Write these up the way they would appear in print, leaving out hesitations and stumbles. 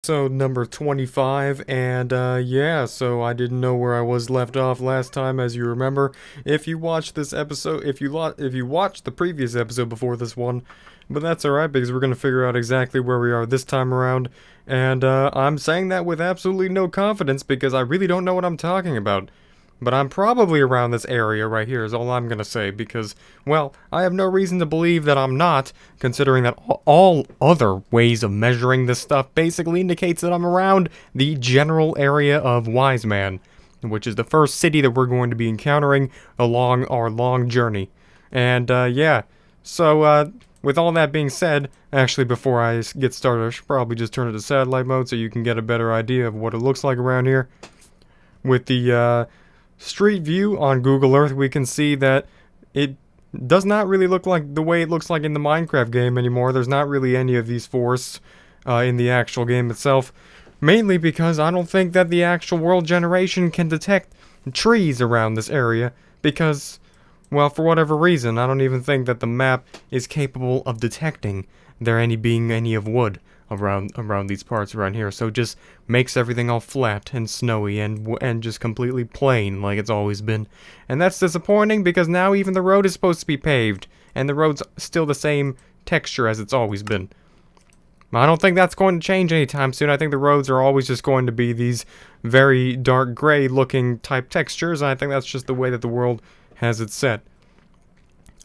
Episode number 25, and yeah, so I didn't know where I was left off last time, as you remember. If you watched this episode, if you watched the previous episode before this one, but that's alright, because we're gonna figure out exactly where we are this time around, and I'm saying that with absolutely no confidence, because I really don't know what I'm talking about. But I'm probably around this area right here is all I'm gonna say because, well, I have no reason to believe that I'm not, considering that all other ways of measuring this stuff basically indicates that I'm around the general area of Wise Man, which is the first city that we're going to be encountering along our long journey. And, yeah, so, with all that being said, actually before I get started, I should probably just turn it to satellite mode so you can get a better idea of what it looks like around here. With the, Street view on Google Earth, we can see that it does not really look like the way it looks like in the Minecraft game anymore. There's not really any of these forests in the actual game itself. Mainly because I don't think that the actual world generation can detect trees around this area. Because, well, for whatever reason, I don't even think that the map is capable of detecting there being any of wood around these parts around here. So it just makes everything all flat and snowy and just completely plain like it's always been. And that's disappointing because now even the road is supposed to be paved and the road's still the same texture as it's always been. I don't think that's going to change anytime soon. I think the roads are always just going to be these very dark gray looking type textures, and I think that's just the way that the world has it set.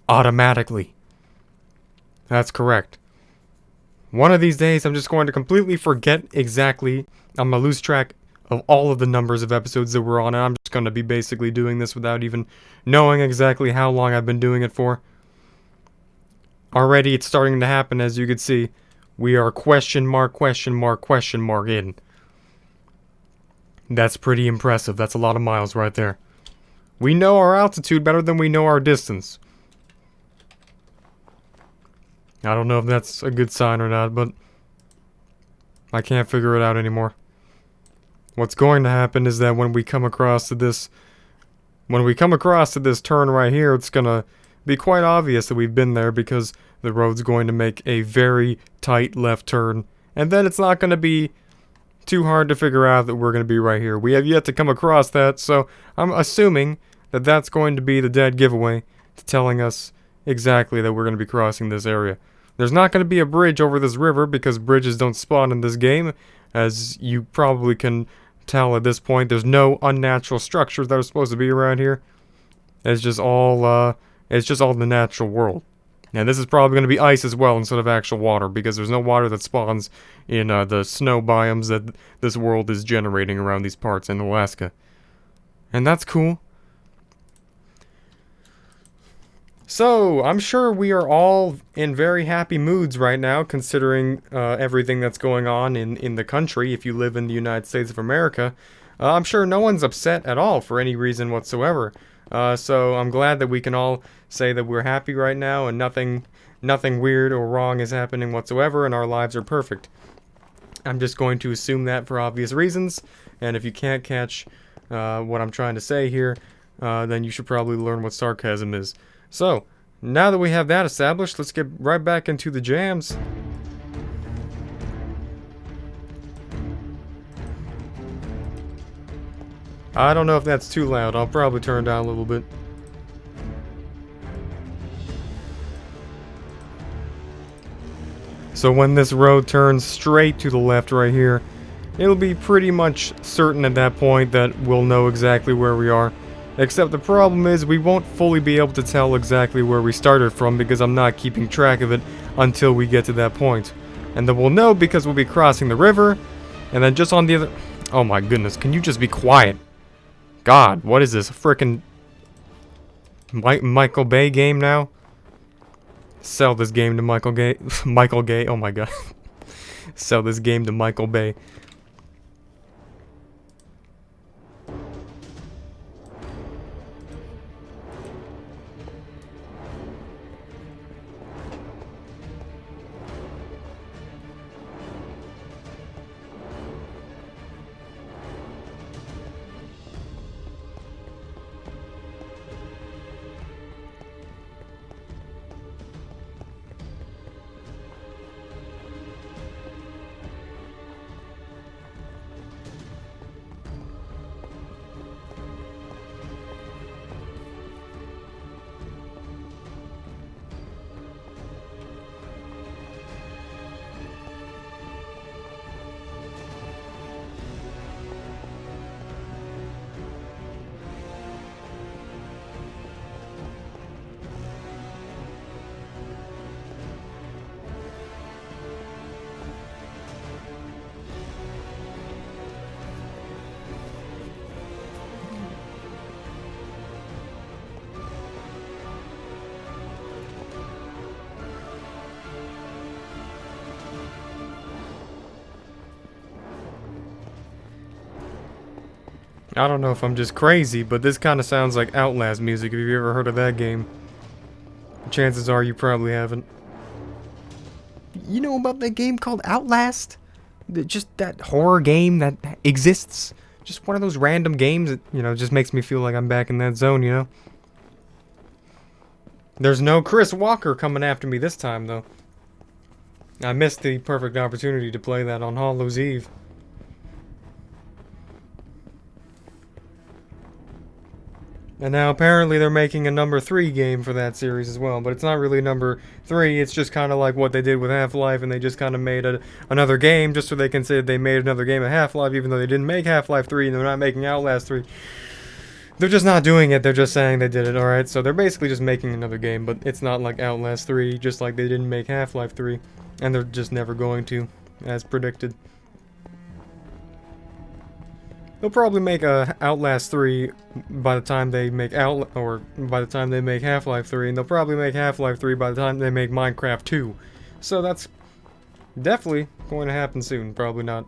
Automatically. That's correct. One of these days, I'm just going to completely forget exactly. I'm going to lose track of all of the numbers of episodes that we're on, and I'm just going to be basically doing this without even knowing exactly how long I've been doing it for. Already, it's starting to happen, as you can see. We are question mark in. That's pretty impressive. That's a lot of miles right there. We know our altitude better than we know our distance. I don't know if that's a good sign or not, but I can't figure it out anymore. What's going to happen is that when we come across to this turn right here, it's gonna be quite obvious that we've been there because the road's going to make a very tight left turn, and then it's not gonna be too hard to figure out that we're gonna be right here. We have yet to come across that, so I'm assuming that that's going to be the dead giveaway to telling us exactly that we're gonna be crossing this area. There's not going to be a bridge over this river because bridges don't spawn in this game. As you probably can tell at this point, there's no unnatural structures that are supposed to be around here. It's just all the natural world. Now this is probably going to be ice as well instead of actual water because there's no water that spawns in the snow biomes that this world is generating around these parts in Alaska. And that's cool. So, I'm sure we are all in very happy moods right now, considering everything that's going on in the country, if you live in the United States of America. I'm sure no one's upset at all for any reason whatsoever. So, I'm glad that we can all say that we're happy right now and nothing weird or wrong is happening whatsoever and our lives are perfect. I'm just going to assume that for obvious reasons, and if you can't catch what I'm trying to say here, then you should probably learn what sarcasm is. So, now that we have that established, let's get right back into the jams. I don't know if that's too loud. I'll probably turn it down a little bit. So when this road turns straight to the left right here, it'll be pretty much certain at that point that we'll know exactly where we are. Except the problem is we won't fully be able to tell exactly where we started from because I'm not keeping track of it until we get to that point. And then we'll know because we'll be crossing the river, and then just on the other... Oh my goodness, can you just be quiet? God, what is this, a frickin' Michael Bay game now? Sell this game to Michael Gay. Michael Gay, oh my god. Sell this game to Michael Bay. I don't know if I'm just crazy, but this kind of sounds like Outlast music. If you've ever heard of that game, chances are you probably haven't. You know about that game called Outlast? Just that horror game that exists. Just one of those random games that, just makes me feel like I'm back in that zone, There's no Chris Walker coming after me this time, though. I missed the perfect opportunity to play that on Hallows Eve. And now apparently they're making a number 3 game for that series as well, but it's not really number 3, it's just kind of like what they did with Half-Life, and they just kind of made another game just so they can say they made another game of Half-Life, even though they didn't make Half-Life 3 and they're not making Outlast 3. They're just not doing it, they're just saying they did it, alright? So they're basically just making another game, but it's not like Outlast 3, just like they didn't make Half-Life 3, and they're just never going to, as predicted. They'll probably make Outlast 3 by the time they make Half-Life 3, and they'll probably make Half-Life 3 by the time they make Minecraft 2. So that's definitely going to happen soon, probably not.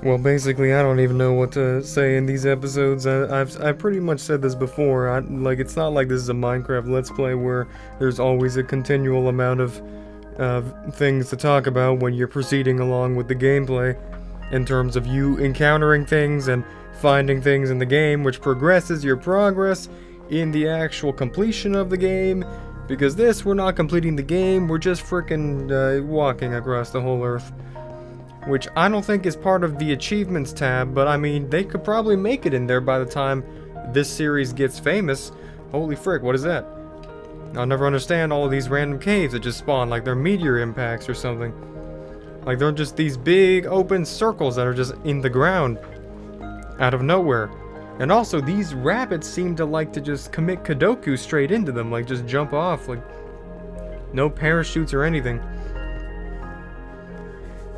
Well, basically, I don't even know what to say in these episodes. I've pretty much said this before. It's not like this is a Minecraft Let's Play where there's always a continual amount of things to talk about when you're proceeding along with the gameplay, in terms of you encountering things and finding things in the game, which progresses your progress in the actual completion of the game. Because this, we're not completing the game, we're just frickin' walking across the whole earth. which I don't think is part of the achievements tab, but I mean, they could probably make it in there by the time this series gets famous. Holy frick, what is that? I'll never understand all of these random caves that just spawn, like they're meteor impacts or something. Like they're just these big open circles that are just in the ground, out of nowhere. And also, these rabbits seem to like to just commit Kadoku straight into them, like just jump off, like no parachutes or anything.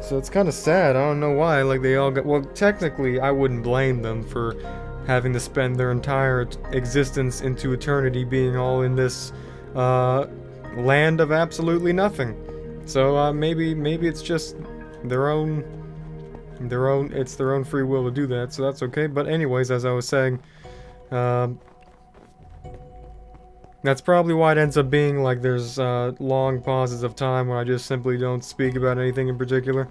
So it's kind of sad. I don't know why. Like they all got. Well, technically, I wouldn't blame them for having to spend their entire existence into eternity being all in this land of absolutely nothing. So maybe it's just their own it's their own free will to do that. So that's okay. But anyways, as I was saying, that's probably why it ends up being like there's long pauses of time where I just simply don't speak about anything in particular.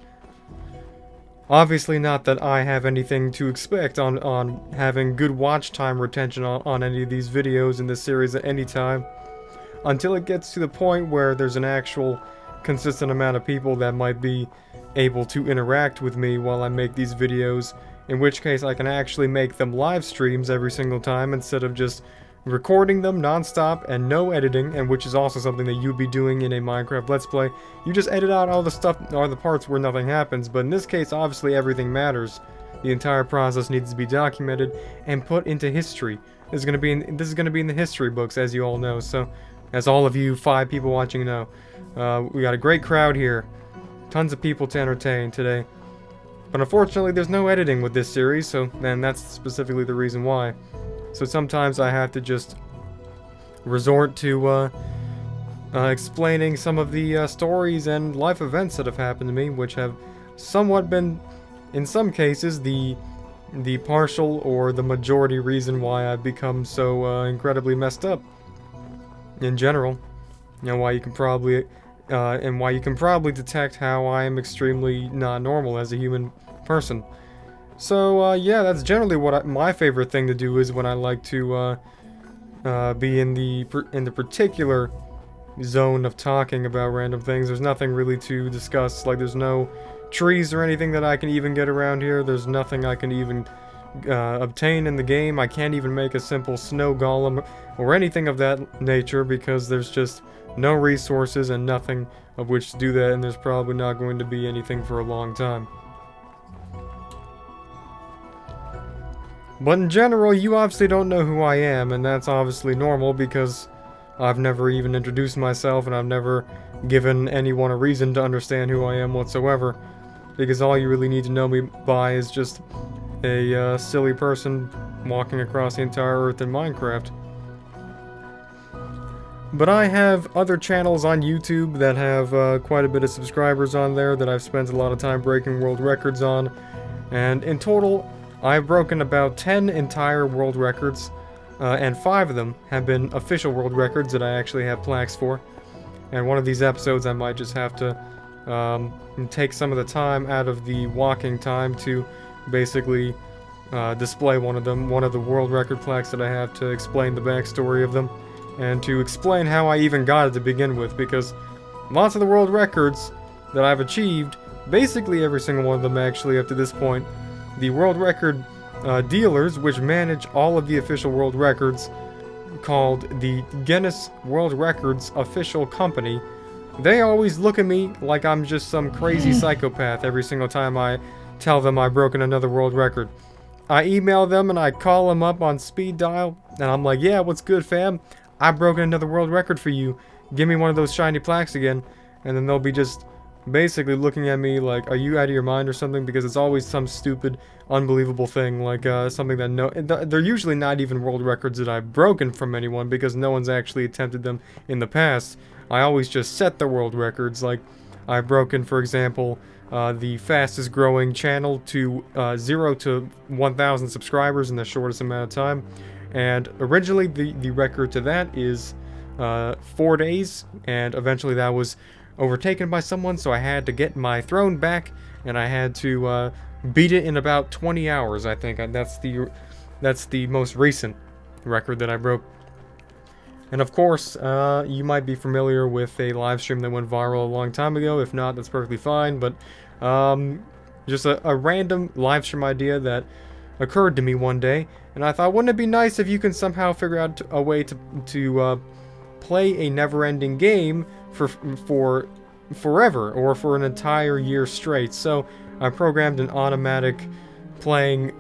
Obviously not that I have anything to expect on having good watch time retention on any of these videos in this series at any time. Until it gets to the point where there's an actual consistent amount of people that might be able to interact with me while I make these videos, in which case I can actually make them live streams every single time instead of just recording them non-stop and no editing, and which is also something that you'd be doing in a Minecraft Let's Play. You just edit out all the stuff, or the parts where nothing happens, but in this case, obviously everything matters. The entire process needs to be documented and put into history. This is gonna be in the history books, as you all know. So, as all of you 5 people watching know, we got a great crowd here, tons of people to entertain today. But unfortunately, there's no editing with this series, so then that's specifically the reason why. So sometimes I have to just resort to explaining some of the stories and life events that have happened to me, which have somewhat been, in some cases, the partial or the majority reason why I've become so incredibly messed up. In general, you know, why you can probably detect how I am extremely not normal as a human person. So, yeah, that's generally what my favorite thing to do is when I like to, be in the particular zone of talking about random things. There's nothing really to discuss, like there's no trees or anything that I can even get around here. There's nothing I can even, obtain in the game. I can't even make a simple snow golem or anything of that nature because there's just no resources and nothing of which to do that, and there's probably not going to be anything for a long time. But in general, you obviously don't know who I am, and that's obviously normal because I've never even introduced myself and I've never given anyone a reason to understand who I am whatsoever. Because all you really need to know me by is just a silly person walking across the entire earth in Minecraft. But I have other channels on YouTube that have quite a bit of subscribers on there that I've spent a lot of time breaking world records on. And in total, I've broken about 10 entire world records, and 5 of them have been official world records that I actually have plaques for. And one of these episodes I might just have to take some of the time out of the walking time to basically display one of the world record plaques that I have, to explain the backstory of them, and to explain how I even got it to begin with, because lots of the world records that I've achieved, basically every single one of them actually up to this point, the world record dealers, which manage all of the official world records, called the Guinness World Records Official Company, they always look at me like I'm just some crazy psychopath every single time I tell them I've broken another world record. I email them and I call them up on speed dial, and I'm like, yeah, what's good, fam? I've broken another world record for you. Give me one of those shiny plaques again. And then they'll be just basically looking at me like, are you out of your mind or something? Because it's always some stupid, unbelievable thing, like something that they're usually not even world records that I've broken from anyone, because no one's actually attempted them in the past. I always just set the world records. Like, I've broken, for example, the fastest growing channel to 0 to 1,000 subscribers in the shortest amount of time. And originally the record to that is 4 days, and eventually that was overtaken by someone, so I had to get my throne back, and I had to beat it in about 20 hours, I think. That's the most recent record that I broke. And of course, you might be familiar with a live stream that went viral a long time ago. If not, that's perfectly fine. But Just a random live stream idea that occurred to me one day, and I thought, wouldn't it be nice if you can somehow figure out a way to play a never-ending game for forever, or for an entire year straight. So I programmed an automatic playing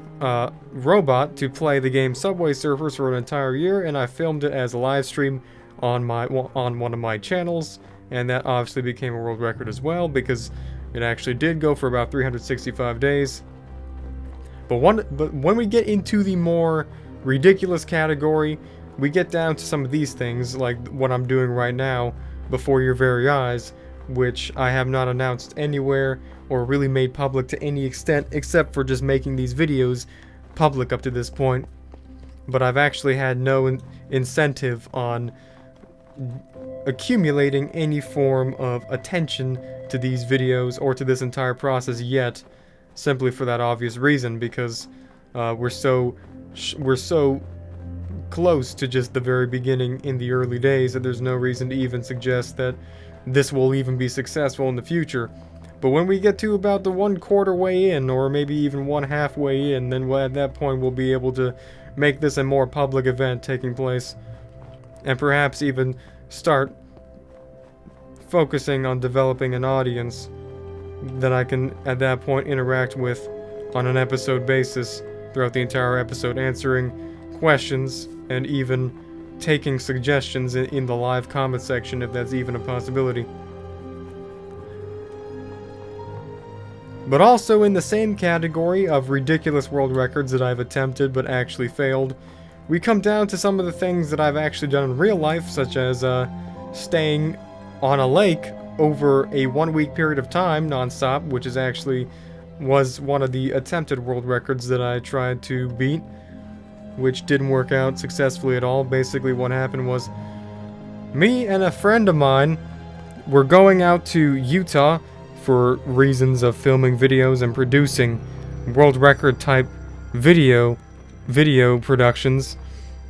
robot to play the game Subway Surfers for an entire year, and I filmed it as a live stream on one of my channels, and that obviously became a world record as well, because it actually did go for about 365 days. But when we get into the more ridiculous category, we get down to some of these things, like what I'm doing right now before your very eyes, which I have not announced anywhere or really made public to any extent, except for just making these videos public up to this point. But I've actually had no incentive on accumulating any form of attention to these videos or to this entire process yet, simply for that obvious reason, because we're so close to just the very beginning in the early days that there's no reason to even suggest that this will even be successful in the future. But when we get to about the 1/4 way in, or maybe even 1/2 way in, then at that point we'll be able to make this a more public event taking place, and perhaps even start focusing on developing an audience that I can at that point interact with on an episode basis throughout the entire episode, answering questions and even taking suggestions in the live comment section if that's even a possibility. But also in the same category of ridiculous world records that I've attempted but actually failed, we come down to some of the things that I've actually done in real life, such as staying on a lake over a 1-week period of time non-stop, which was one of the attempted world records that I tried to beat, which didn't work out successfully at all. Basically what happened was, me and a friend of mine were going out to Utah for reasons of filming videos and producing world record type video productions,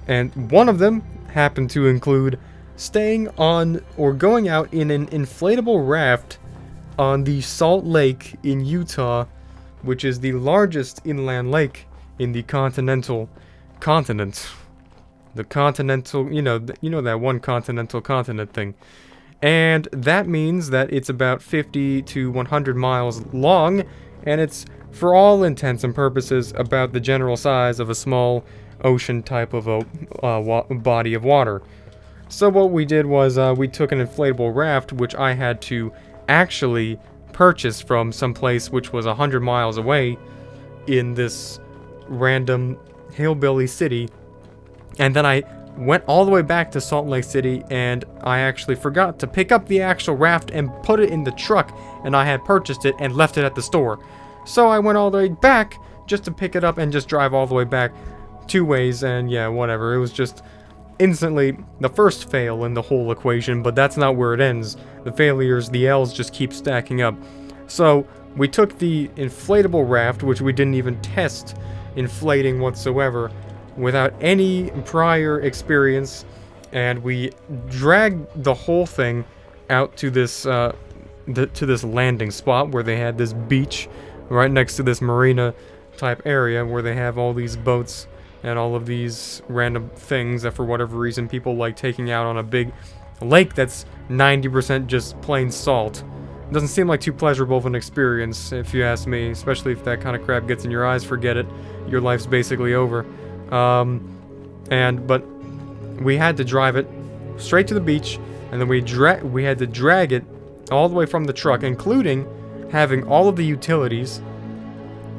and one of them happened to include staying on or going out in an inflatable raft on the Salt Lake in Utah, which is the largest inland lake in the continent. The continental, you know that one continental continent thing. And that means that it's about 50 to 100 miles long, and it's, for all intents and purposes, about the general size of a small ocean type of a body of water. So what we did was we took an inflatable raft, which I had to actually purchase from some place which was 100 miles away in this random hillbilly city, and then I went all the way back to Salt Lake City, and I actually forgot to pick up the actual raft and put it in the truck, and I had purchased it and left it at the store. So I went all the way back just to pick it up and just drive all the way back 2 ways, and yeah, whatever. It was just instantly the first fail in the whole equation, but that's not where it ends. The failures, the L's just keep stacking up. So we took the inflatable raft, which we didn't even test inflating whatsoever, without any prior experience, and we dragged the whole thing out to this this landing spot where they had this beach right next to this marina type area where they have all these boats and all of these random things that for whatever reason people like taking out on a big lake that's 90% just plain salt. It doesn't seem like too pleasurable of an experience, if you ask me, especially if that kind of crap gets in your eyes. Forget it. Your life's basically over. But we had to drive it straight to the beach, and then we had to drag it all the way from the truck, including having all of the utilities,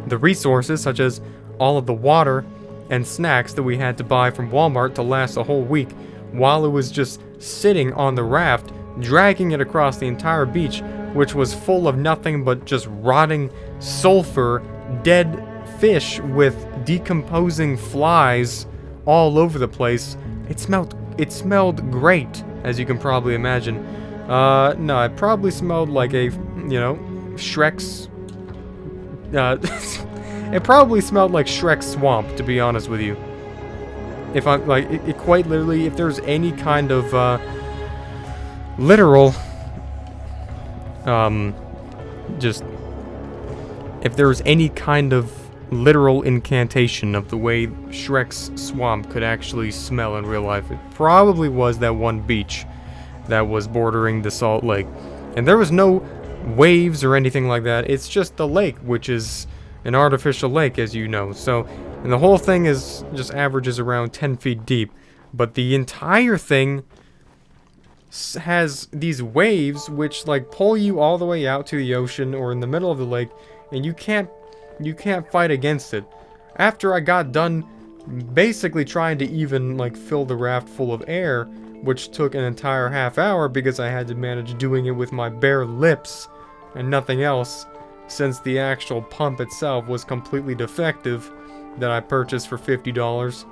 the resources such as all of the water and snacks that we had to buy from Walmart to last a whole week, while it was just sitting on the raft, dragging it across the entire beach, which was full of nothing but just rotting sulfur, dead fish with decomposing flies all over the place. It smelled great, as you can probably imagine. No, it probably smelled like Shrek's, it probably smelled like Shrek's swamp, to be honest with you. If I'm, like, it quite literally, if there's any kind of, literal, just if there was any kind of literal incantation of the way Shrek's swamp could actually smell in real life, it probably was that one beach that was bordering the Salt Lake. And there was no waves or anything like that. It's just the lake, which is an artificial lake, as you know. So, and the whole thing is just averages around 10 feet deep. But the entire thing has these waves which like pull you all the way out to the ocean or in the middle of the lake, and you can't fight against it. After I got done basically trying to even like fill the raft full of air, which took an entire half hour because I had to manage doing it with my bare lips and nothing else, since the actual pump itself was completely defective that I purchased for $50.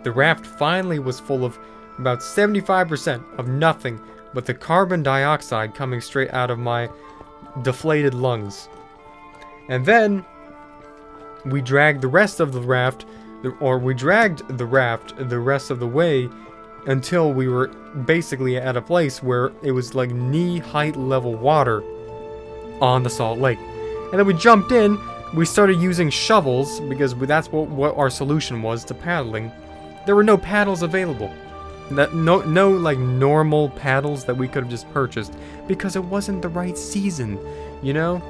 The raft finally was full of about 75% of nothing but the carbon dioxide coming straight out of my deflated lungs. And then we dragged the rest of the raft, we dragged the raft the rest of the way until we were basically at a place where it was like knee-height level water on the Salt Lake. And then we jumped in, we started using shovels because that's what our solution was to paddling. There were no paddles available. No like normal paddles that we could have just purchased because it wasn't the right season, you know?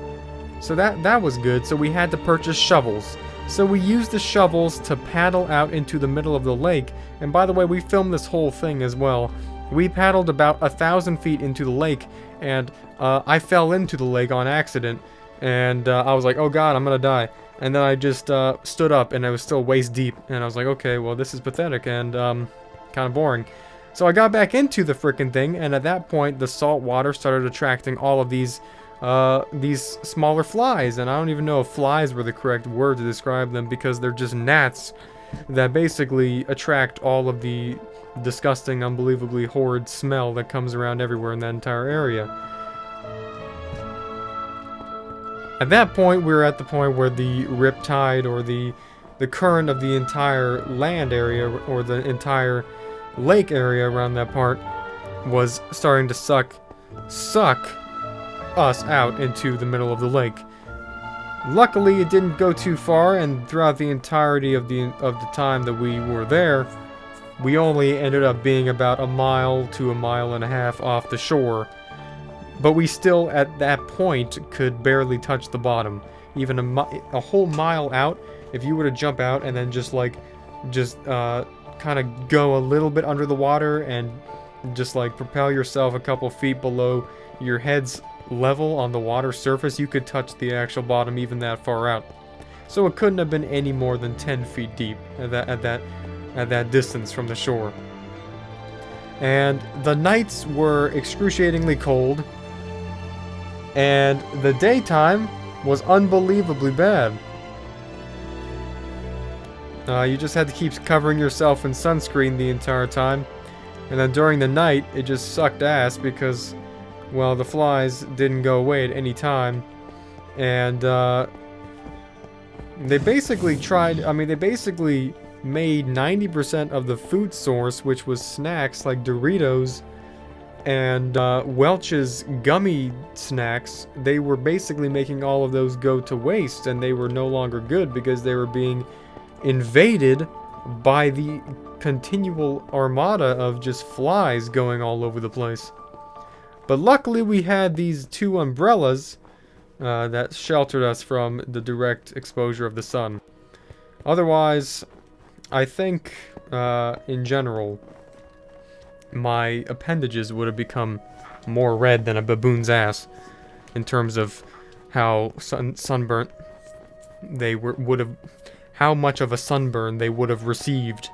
So that was good. So we had to purchase shovels. So we used the shovels to paddle out into the middle of the lake. And by the way, we filmed this whole thing as well. We paddled about 1,000 feet into the lake, and I fell into the lake on accident. And I was like, oh god, I'm gonna die. And then I just stood up, and I was still waist deep. And I was like, okay, well, this is pathetic and kind of boring. So I got back into the frickin' thing, and at that point, the salt water started attracting all of these smaller flies. And I don't even know if flies were the correct word to describe them, because they're just gnats that basically attract all of the disgusting, unbelievably horrid smell that comes around everywhere in that entire area. At that point, we were at the point where the riptide or the current of the entire land area or the entire lake area around that part was starting to suck us out into the middle of the lake. Luckily, it didn't go too far, and throughout the entirety of the time that we were there, we only ended up being about 1 mile to 1.5 miles off the shore. But we still, at that point, could barely touch the bottom. Even a whole mile out, if you were to jump out and then just kind of go a little bit under the water and just like propel yourself a couple feet below your head's level on the water surface, you could touch the actual bottom even that far out. So it couldn't have been any more than 10 feet deep at that distance from the shore. And the nights were excruciatingly cold, and the daytime was unbelievably bad. You just had to keep covering yourself in sunscreen the entire time. And then during the night, it just sucked ass because, well, the flies didn't go away at any time. And they basically made 90% of the food source, which was snacks like Doritos and Welch's gummy snacks. They were basically making all of those go to waste, and they were no longer good because they were being invaded by the continual armada of just flies going all over the place. But luckily we had these 2 umbrellas that sheltered us from the direct exposure of the sun. Otherwise, I think in general my appendages would have become more red than a baboon's ass in terms of how sunburnt they would have, how much of a sunburn they would have received.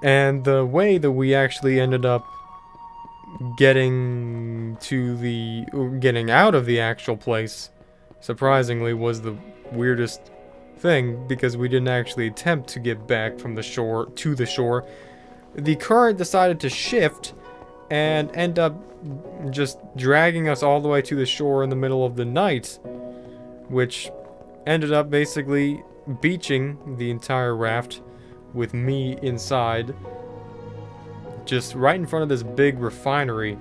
And the way that we actually ended up getting out of the actual place, surprisingly, was the weirdest thing, because we didn't actually attempt to get back from the shore to the shore. The current decided to shift and end up just dragging us all the way to the shore in the middle of the night, which ended up basically beaching the entire raft with me inside, just right in front of this big refinery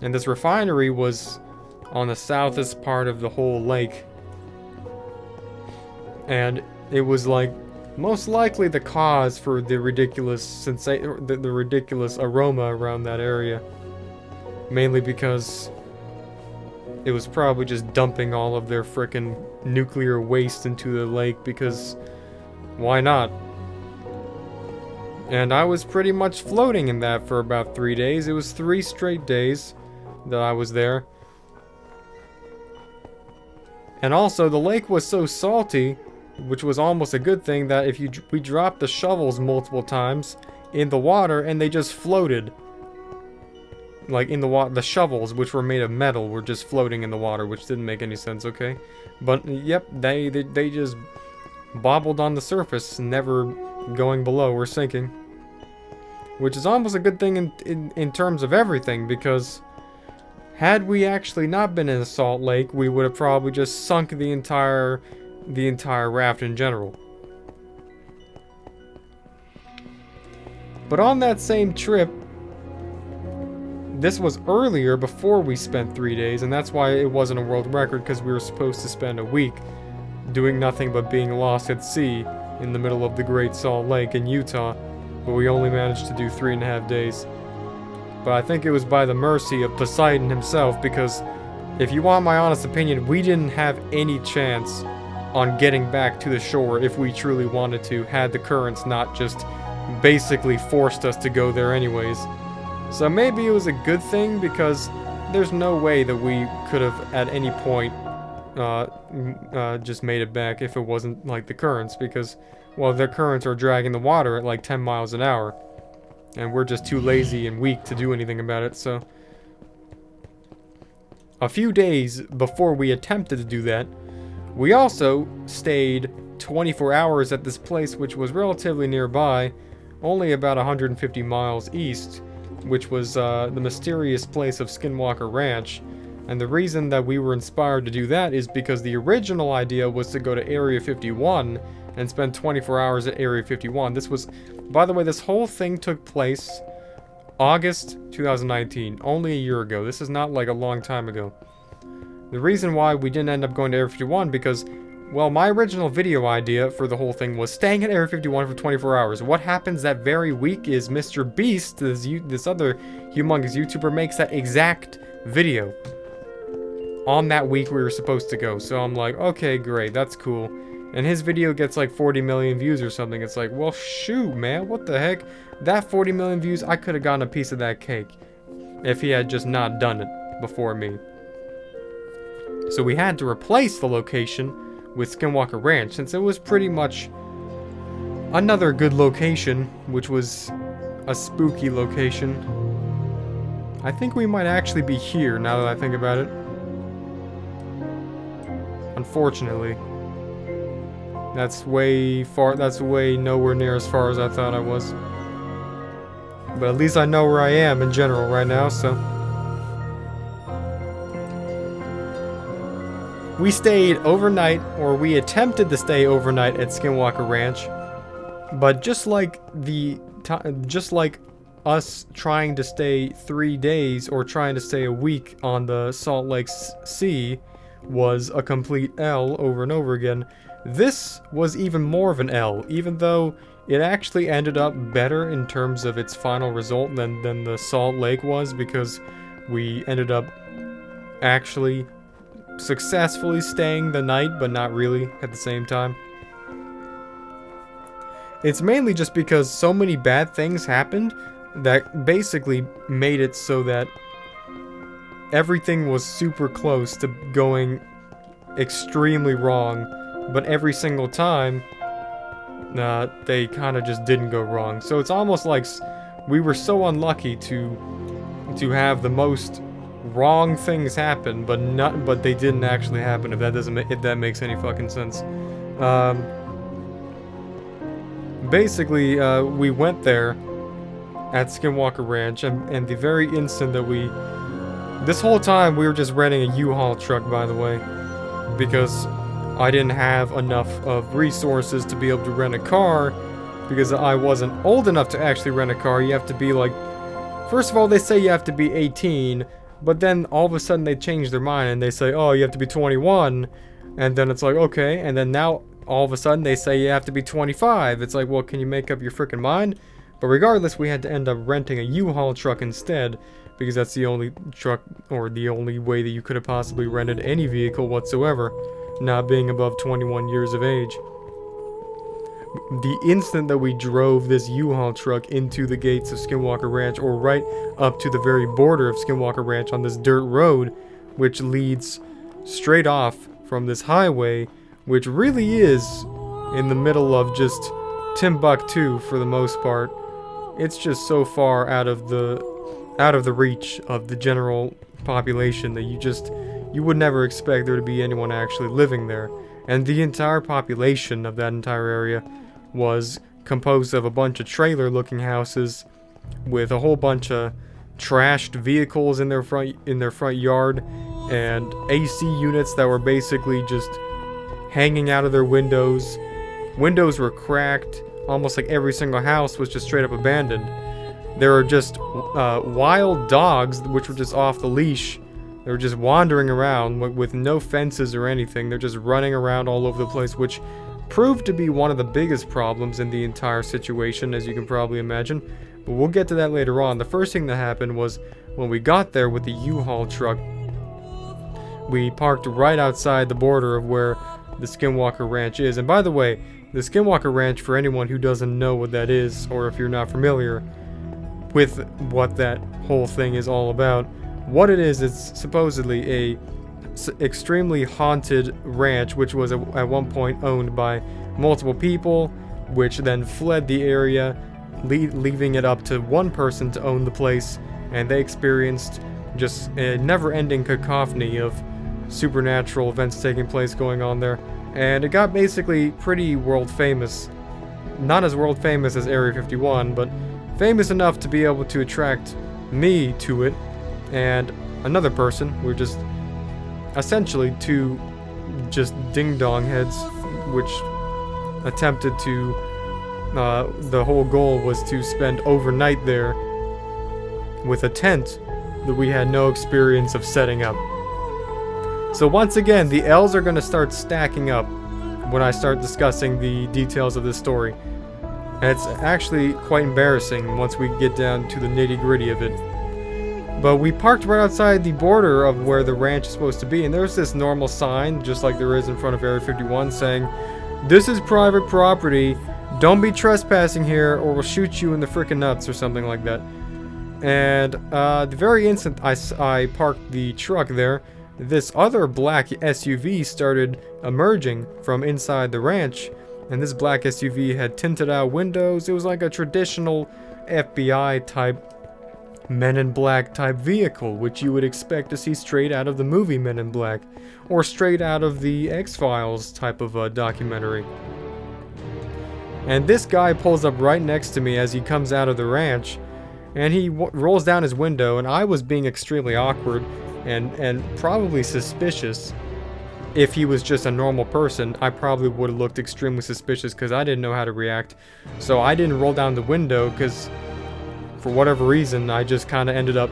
And this refinery was on the southest part of the whole lake. And it was like most likely the cause for the ridiculous the ridiculous aroma around that area. Mainly because it was probably just dumping all of their frickin' nuclear waste into the lake because why not? And I was pretty much floating in that for about 3 days. It was 3 straight days that I was there. And also, the lake was so salty, which was almost a good thing, that if we dropped the shovels multiple times in the water and they just floated. Like in the water, the shovels, which were made of metal, were just floating in the water, which didn't make any sense, okay? But, yep, they just bobbled on the surface, never going below or sinking. Which is almost a good thing in terms of everything, because had we actually not been in a salt lake, we would have probably just sunk the entire raft in general. But on that same trip, this was earlier, before we spent 3 days, and that's why it wasn't a world record, because we were supposed to spend a week doing nothing but being lost at sea in the middle of the Great Salt Lake in Utah, but we only managed to do 3.5 days. But I think it was by the mercy of Poseidon himself, because if you want my honest opinion, we didn't have any chance on getting back to the shore if we truly wanted to, had the currents not just basically forced us to go there anyways. So maybe it was a good thing, because there's no way that we could have at any point just made it back if it wasn't like the currents, because, well, the currents are dragging the water at like 10 miles an hour. And we're just too lazy and weak to do anything about it, so. A few days before we attempted to do that, we also stayed 24 hours at this place, which was relatively nearby, only about 150 miles east, which was the mysterious place of Skinwalker Ranch. And the reason that we were inspired to do that is because the original idea was to go to Area 51 and spend 24 hours at Area 51. This was, by the way, this whole thing took place August 2019, only a year ago. This is not like a long time ago. The reason why we didn't end up going to Area 51 because, well, my original video idea for the whole thing was staying at Area 51 for 24 hours. What happens that very week is Mr. Beast, this other humongous YouTuber, makes that exact video on that week we were supposed to go. So I'm like, okay, great, that's cool. And his video gets like 40 million views or something. It's like, well, shoot, man, what the heck? That 40 million views, I could have gotten a piece of that cake if he had just not done it before me. So we had to replace the location with Skinwalker Ranch, since it was pretty much another good location, which was a spooky location. I think we might actually be here, now that I think about it. Unfortunately. That's way nowhere near as far as I thought I was. But at least I know where I am in general right now, so. We stayed overnight, or we attempted to stay overnight at Skinwalker Ranch. But just like us trying to stay 3 days or trying to stay a week on the Salt Lake Sea was a complete L over and over again, this was even more of an L, even though it actually ended up better in terms of its final result than the Salt Lake was, because we ended up actually successfully staying the night, but not really at the same time. It's mainly just because so many bad things happened that basically made it so that everything was super close to going extremely wrong, but every single time they kind of just didn't go wrong. So it's almost like we were so unlucky to have the most wrong things happen, but they didn't actually happen. If that makes any fucking sense. Basically, we went there at Skinwalker Ranch, and the very instant that this whole time we were just renting a U-Haul truck, by the way, because I didn't have enough of resources to be able to rent a car, because I wasn't old enough to actually rent a car. You have to be like, first of all, they say you have to be 18, But then all of a sudden they change their mind and they say, oh, you have to be 21. And then it's like, okay. And then now all of a sudden they say you have to be 25. It's like, well, can you make up your freaking mind? But regardless, we had to end up renting a U-Haul truck instead, because that's the only truck, or the only way that you could have possibly rented any vehicle whatsoever, not being above 21 years of age. The instant that we drove this U-Haul truck into the gates of Skinwalker Ranch, or right up to the very border of Skinwalker Ranch on this dirt road, which leads straight off from this highway, which really is in the middle of just Timbuktu for the most part. It's just so far out of the reach of the general population that you would never expect there to be anyone actually living there. And the entire population of that entire area was composed of a bunch of trailer-looking houses with a whole bunch of trashed vehicles in their front yard, and AC units that were basically just hanging out of their windows. Windows were cracked. Almost like every single house was just straight up abandoned. There were just wild dogs which were just off the leash. They were just wandering around with no fences or anything. They're just running around all over the place, which proved to be one of the biggest problems in the entire situation, as you can probably imagine. But we'll get to that later on. The first thing that happened was when we got there with the U-Haul truck, we parked right outside the border of where the Skinwalker Ranch is. And by the way, the Skinwalker Ranch, for anyone who doesn't know what that is, or if you're not familiar with what that whole thing is all about, what it is, it's supposedly a extremely haunted ranch, which was at one point owned by multiple people, which then fled the area, leaving it up to one person to own the place, and they experienced just a never-ending cacophony of supernatural events taking place going on there. And it got basically pretty world famous. Not as world famous as Area 51, but famous enough to be able to attract me to it and another person. We're just essentially two just ding-dong heads which attempted to, the whole goal was to spend overnight there with a tent that we had no experience of setting up. So once again, the L's are going to start stacking up when I start discussing the details of this story. And it's actually quite embarrassing once we get down to the nitty-gritty of it. But we parked right outside the border of where the ranch is supposed to be, and there's this normal sign, just like there is in front of Area 51, saying, "This is private property, don't be trespassing here or we'll shoot you in the frickin' nuts," or something like that. And the very instant I parked the truck there, this other black SUV started emerging from inside the ranch, and this black SUV had tinted out windows. It was like a traditional FBI type, Men in Black type vehicle, which you would expect to see straight out of the movie Men in Black, or straight out of the X-Files type of documentary. And this guy pulls up right next to me as he comes out of the ranch, and he rolls down his window, and I was being extremely awkward and probably suspicious. If he was just a normal person, I probably would have looked extremely suspicious because I didn't know how to react. So I didn't roll down the window because for whatever reason, I just kind of ended up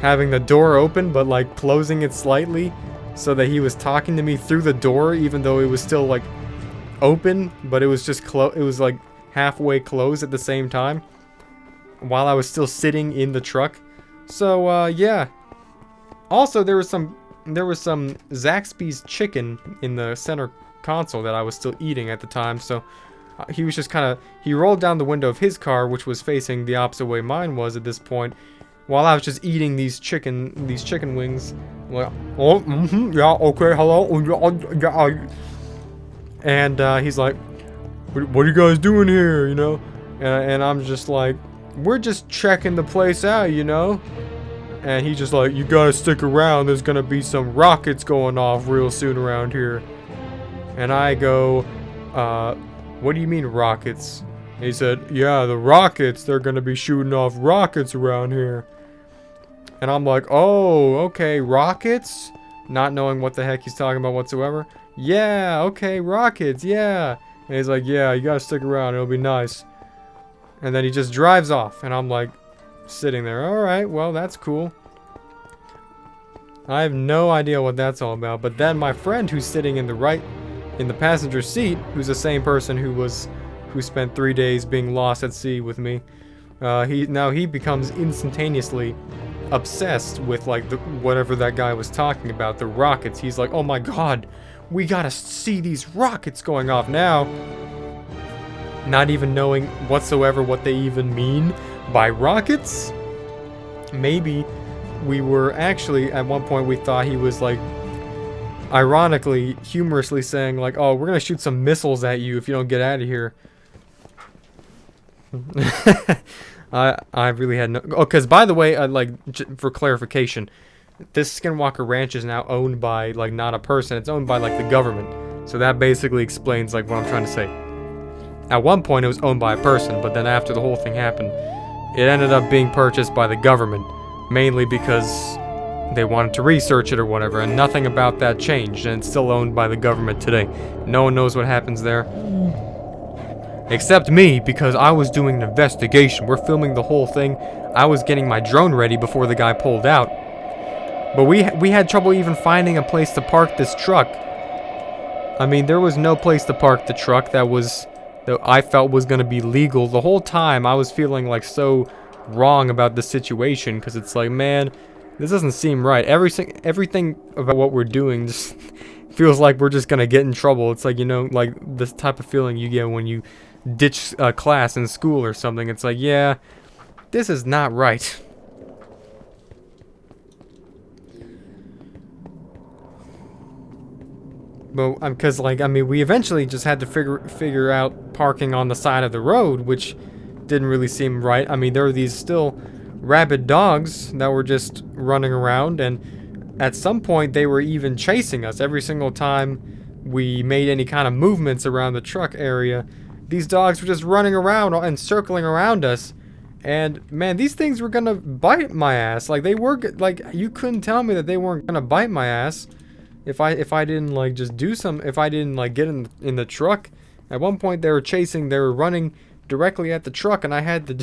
having the door open but like closing it slightly so that he was talking to me through the door even though it was still like open, but it was just it was like halfway closed at the same time while I was still sitting in the truck. So yeah. Also, there was some Zaxby's chicken in the center console that I was still eating at the time, so he was just he rolled down the window of his car, which was facing the opposite way mine was at this point, while I was just eating these chicken wings. Like, oh, yeah, okay, hello, and he's like, what are you guys doing here, you know? And I'm just like, we're just checking the place out, you know? And he's just like, you gotta stick around, there's gonna be some rockets going off real soon around here. And I go, what do you mean rockets? And he said, yeah, the rockets, they're gonna be shooting off rockets around here. And I'm like, oh, okay, rockets? Not knowing what the heck he's talking about whatsoever. Yeah, okay, rockets, yeah. And he's like, yeah, you gotta stick around, it'll be nice. And then he just drives off, and I'm like, sitting there, alright, well, that's cool. I have no idea what that's all about. But then my friend who's sitting in the passenger seat, who's the same person who spent 3 days being lost at sea with me, he becomes instantaneously obsessed with like whatever that guy was talking about, the rockets. He's like, oh my god, we gotta see these rockets going off now. Not even knowing whatsoever what they even mean by rockets. Maybe we were actually, at one point we thought he was like ironically, humorously saying like, oh, we're gonna shoot some missiles at you if you don't get out of here. I really had no... Oh, because by the way, for clarification, this Skinwalker Ranch is now owned by, like, not a person. It's owned by, like, the government. So that basically explains, like, what I'm trying to say. At one point, it was owned by a person, but then after the whole thing happened, it ended up being purchased by the government. Mainly because they wanted to research it or whatever, and nothing about that changed, and it's still owned by the government today. No one knows what happens there. Except me, because I was doing an investigation. We're filming the whole thing. I was getting my drone ready before the guy pulled out. But we had trouble even finding a place to park this truck. I mean, there was no place to park the truck that I felt was going to be legal. The whole time I was feeling like so wrong about the situation, because it's like, man, this doesn't seem right. Everything about what we're doing just feels like we're just going to get in trouble. It's like, you know, like this type of feeling you get when you ditch a class in school or something. It's like, yeah, this is not right. But because, like, I mean, we eventually just had to figure out parking on the side of the road, which didn't really seem right. I mean, there were these still rabid dogs that were just running around, and at some point they were even chasing us every single time we made any kind of movements around the truck area. These dogs were just running around and circling around us, and man, these things were gonna bite my ass. Like, they were, like, you couldn't tell me that they weren't gonna bite my ass if I didn't, like, just do some, if I didn't, like, get in the truck. At one point they were running directly at the truck, and I had to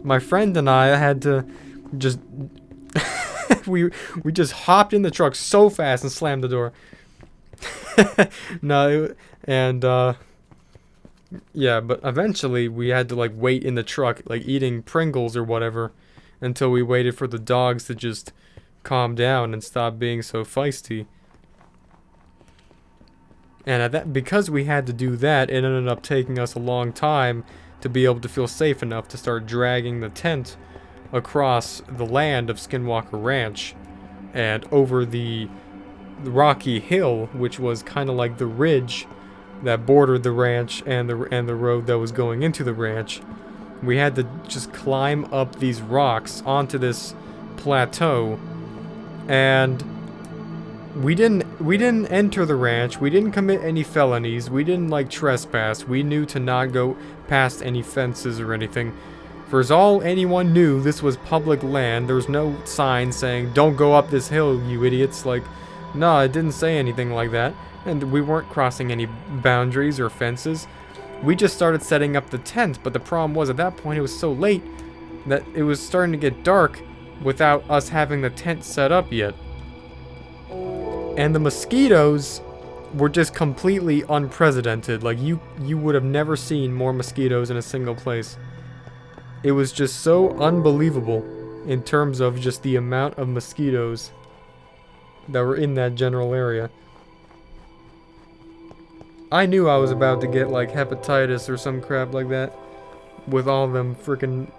my friend and I had to just we just hopped in the truck so fast and slammed the door. Yeah, but eventually we had to, like, wait in the truck, like eating Pringles or whatever, until we waited for the dogs to just calm down and stop being so feisty. And because we had to do that, it ended up taking us a long time to be able to feel safe enough to start dragging the tent across the land of Skinwalker Ranch and over the rocky hill, which was kind of like the ridge that bordered the ranch and the road that was going into the ranch. We had to just climb up these rocks onto this plateau, and we didn't enter the ranch. We didn't commit any felonies. We didn't, like, trespass. We knew to not go past any fences or anything. For as all anyone knew, this was public land. There was no sign saying, don't go up this hill, you idiots. Like, no, it didn't say anything like that. And we weren't crossing any boundaries or fences. We just started setting up the tent, but the problem was, at that point it was so late that it was starting to get dark without us having the tent set up yet. And the mosquitoes were just completely unprecedented. Like, you would have never seen more mosquitoes in a single place. It was just so unbelievable in terms of just the amount of mosquitoes that were in that general area. I knew I was about to get, like, hepatitis or some crap like that with all them freaking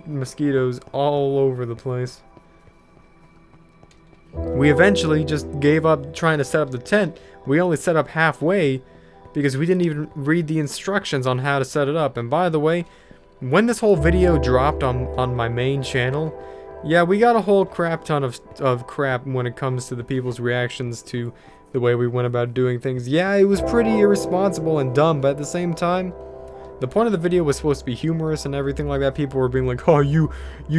mosquitoes all over the place. We eventually just gave up trying to set up the tent. We only set up halfway because we didn't even read the instructions on how to set it up. And by the way, when this whole video dropped on my main channel, yeah, we got a whole crap ton of crap when it comes to the people's reactions to the way we went about doing things. Yeah, it was pretty irresponsible and dumb, but at the same time, the point of the video was supposed to be humorous and everything like that. People were being like, oh, you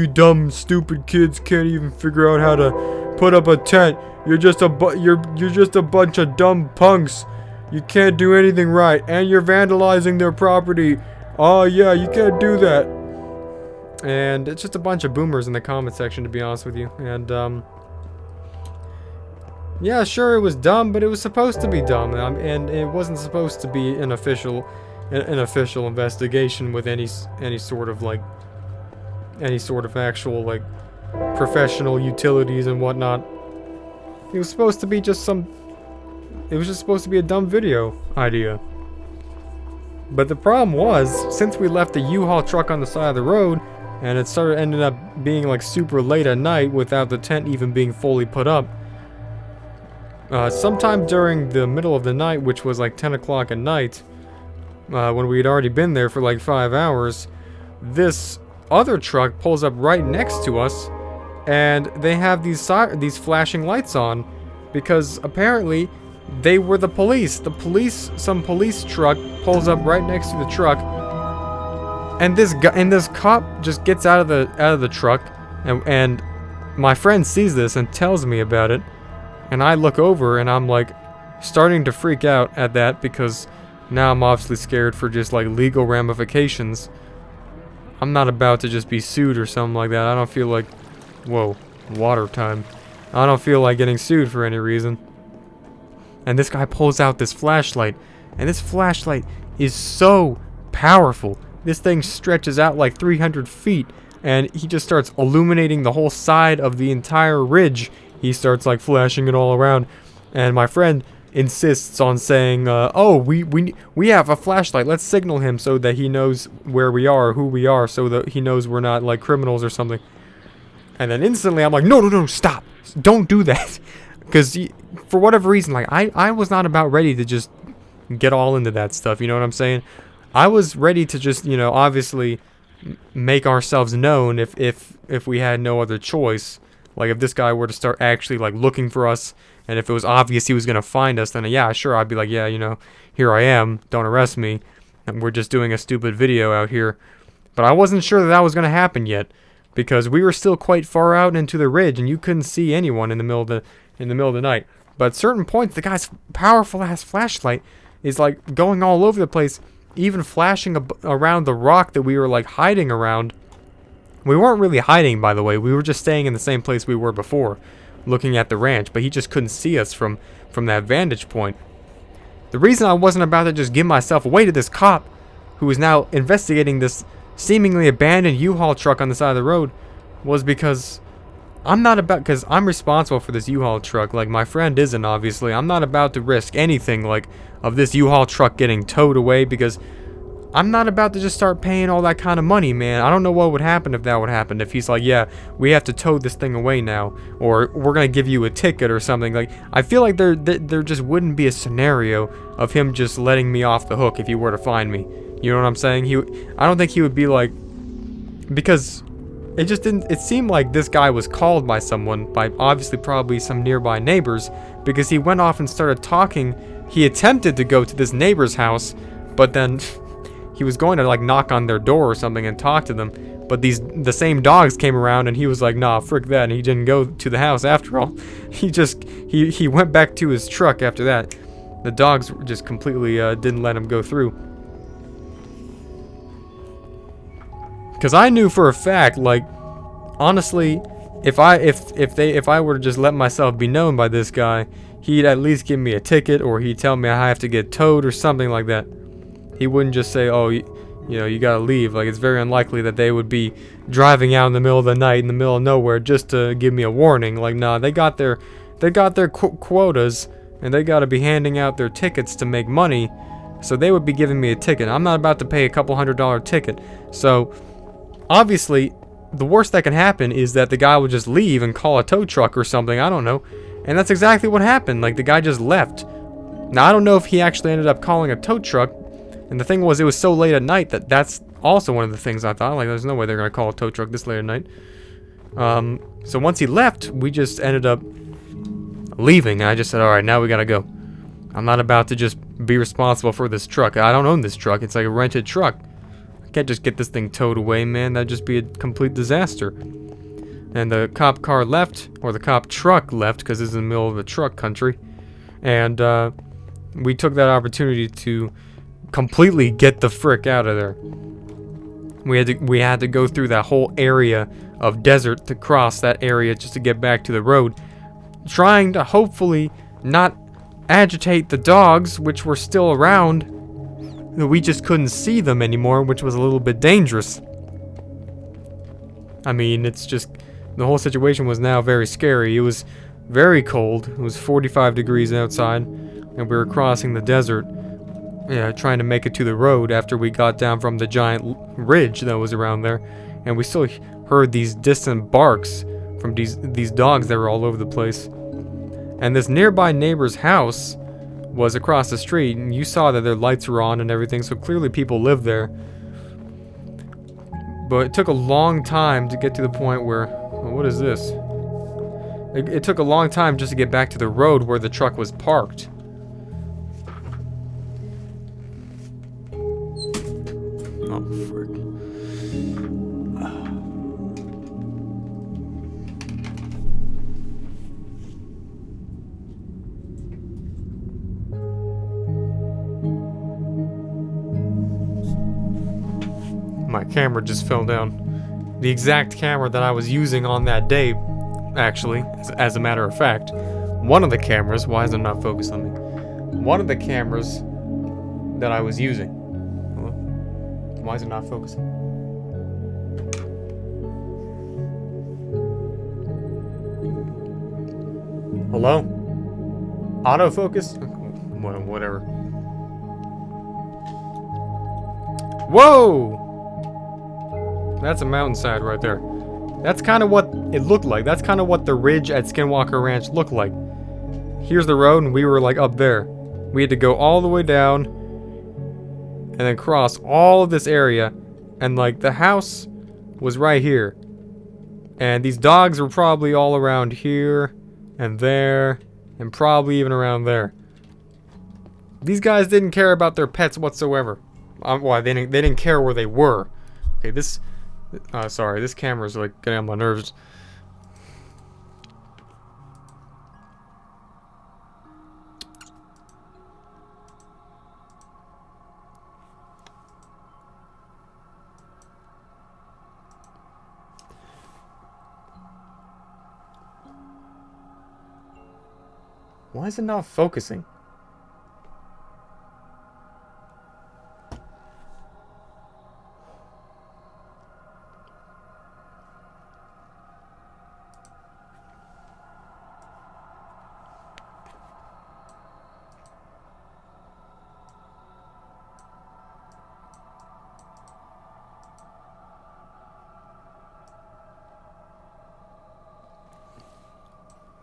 dumb, stupid kids can't even figure out how to put up a tent. You're just a bunch of dumb punks. You can't do anything right, and you're vandalizing their property. Oh yeah, you can't do that. And it's just a bunch of boomers in the comment section, to be honest with you. And, yeah, sure, it was dumb, but it was supposed to be dumb. And it wasn't supposed to be an official investigation with any sort of, like, any sort of actual, like, professional utilities and whatnot. It was supposed to be just it was just supposed to be a dumb video idea. But the problem was, since we left the U-Haul truck on the side of the road, and it ended up being like super late at night without the tent even being fully put up, sometime during the middle of the night, which was like 10 o'clock at night, when we had already been there for like 5 hours, this other truck pulls up right next to us, and they have these flashing lights on, because apparently they were the police. Some police truck pulls up right next to the truck, and this cop just gets out of the truck, and my friend sees this and tells me about it, and I look over and I'm like starting to freak out at that, because now I'm obviously scared for just like legal ramifications. I'm not about to just be sued or something like that. I don't feel like, whoa, water time. I don't feel like getting sued for any reason. And this guy pulls out this flashlight, and this flashlight is so powerful. This thing stretches out like 300 feet, and he just starts illuminating the whole side of the entire ridge. He starts like flashing it all around, and my friend insists on saying, "Oh, we have a flashlight. Let's signal him so that he knows where we are, who we are, so that he knows we're not like criminals or something." And then instantly, I'm like, "No, stop! Don't do that." Because for whatever reason, like, I was not about ready to just get all into that stuff, you know what I'm saying? I was ready to just, you know, obviously make ourselves known if we had no other choice. Like, if this guy were to start actually, like, looking for us, and if it was obvious he was going to find us, then yeah, sure, I'd be like, yeah, you know, here I am, don't arrest me, and we're just doing a stupid video out here. But I wasn't sure that was going to happen yet, because we were still quite far out into the ridge, and you couldn't see anyone in the middle of the night. But at certain points, the guy's powerful ass flashlight is like going all over the place, even flashing around the rock that we were like hiding around. We weren't really hiding, by the way. We were just staying in the same place we were before, looking at the ranch, but he just couldn't see us from that vantage point. The reason I wasn't about to just give myself away to this cop, who is now investigating this seemingly abandoned U-Haul truck on the side of the road, was because because I'm responsible for this U-Haul truck, like my friend isn't, obviously. I'm not about to risk anything, like, of this U-Haul truck getting towed away, because I'm not about to just start paying all that kind of money, man. I don't know what would happen if that would happen, if he's like, yeah, we have to tow this thing away now, or we're gonna give you a ticket or something. Like, I feel like there just wouldn't be a scenario of him just letting me off the hook if he were to find me. You know what I'm saying? I don't think he would be like, because it seemed like this guy was called by someone, by obviously probably some nearby neighbors, because he went off and started talking. He attempted to go to this neighbor's house, but then he was going to like knock on their door or something and talk to them, but the same dogs came around, and he was like, nah, frick that, and he didn't go to the house after all. He went back to his truck after that. The dogs just completely didn't let him go through. Because I knew for a fact, like, honestly, if I were to just let myself be known by this guy, he'd at least give me a ticket, or he'd tell me I have to get towed or something like that. He wouldn't just say, oh, you know, you gotta leave. Like, it's very unlikely that they would be driving out in the middle of the night in the middle of nowhere just to give me a warning. Like, nah, they got their quotas, and they gotta be handing out their tickets to make money, so they would be giving me a ticket. I'm not about to pay a couple $100 ticket. So obviously, the worst that can happen is that the guy would just leave and call a tow truck or something, I don't know. And that's exactly what happened. Like, the guy just left. Now, I don't know if he actually ended up calling a tow truck. And the thing was, it was so late at night that's also one of the things I thought. Like, there's no way they're going to call a tow truck this late at night. So once he left, we just ended up leaving. And I just said, alright, now we got to go. I'm not about to just be responsible for this truck. I don't own this truck. It's like a rented truck. Can't just get this thing towed away, man. That'd just be a complete disaster. And the cop car left, or the cop truck left, because this is in the middle of the truck country. And we took that opportunity to completely get the frick out of there. We had to go through that whole area of desert to cross that area just to get back to the road, trying to hopefully not agitate the dogs, which were still around. We just couldn't see them anymore, which was a little bit dangerous. I mean, it's just, the whole situation was now very scary. It was very cold. It was 45 degrees outside, and we were crossing the desert, trying to make it to the road after we got down from the giant ridge that was around there, and we still heard these distant barks from these dogs that were all over the place. And this nearby neighbor's house was across the street, and you saw that their lights were on and everything, so clearly people lived there. But it took a long time to get to the point where, well, what is this? It took a long time just to get back to the road where the truck was parked. Oh, frick. My camera just fell down. The exact camera that I was using on that day, actually, as a matter of fact. One of the cameras, why is it not focused on me? One of the cameras that I was using. Hello? Why is it not focusing? Hello? Autofocus? Whatever. Whoa! That's a mountainside right there. That's kind of what it looked like. That's kind of what the ridge at Skinwalker Ranch looked like. Here's the road, and we were like up there. We had to go all the way down and then cross all of this area, and like the house was right here. And these dogs were probably all around here and there and probably even around there. These guys didn't care about their pets whatsoever. Why, they didn't care where they were. Okay, this... sorry, this camera's like getting on my nerves. Why is it not focusing?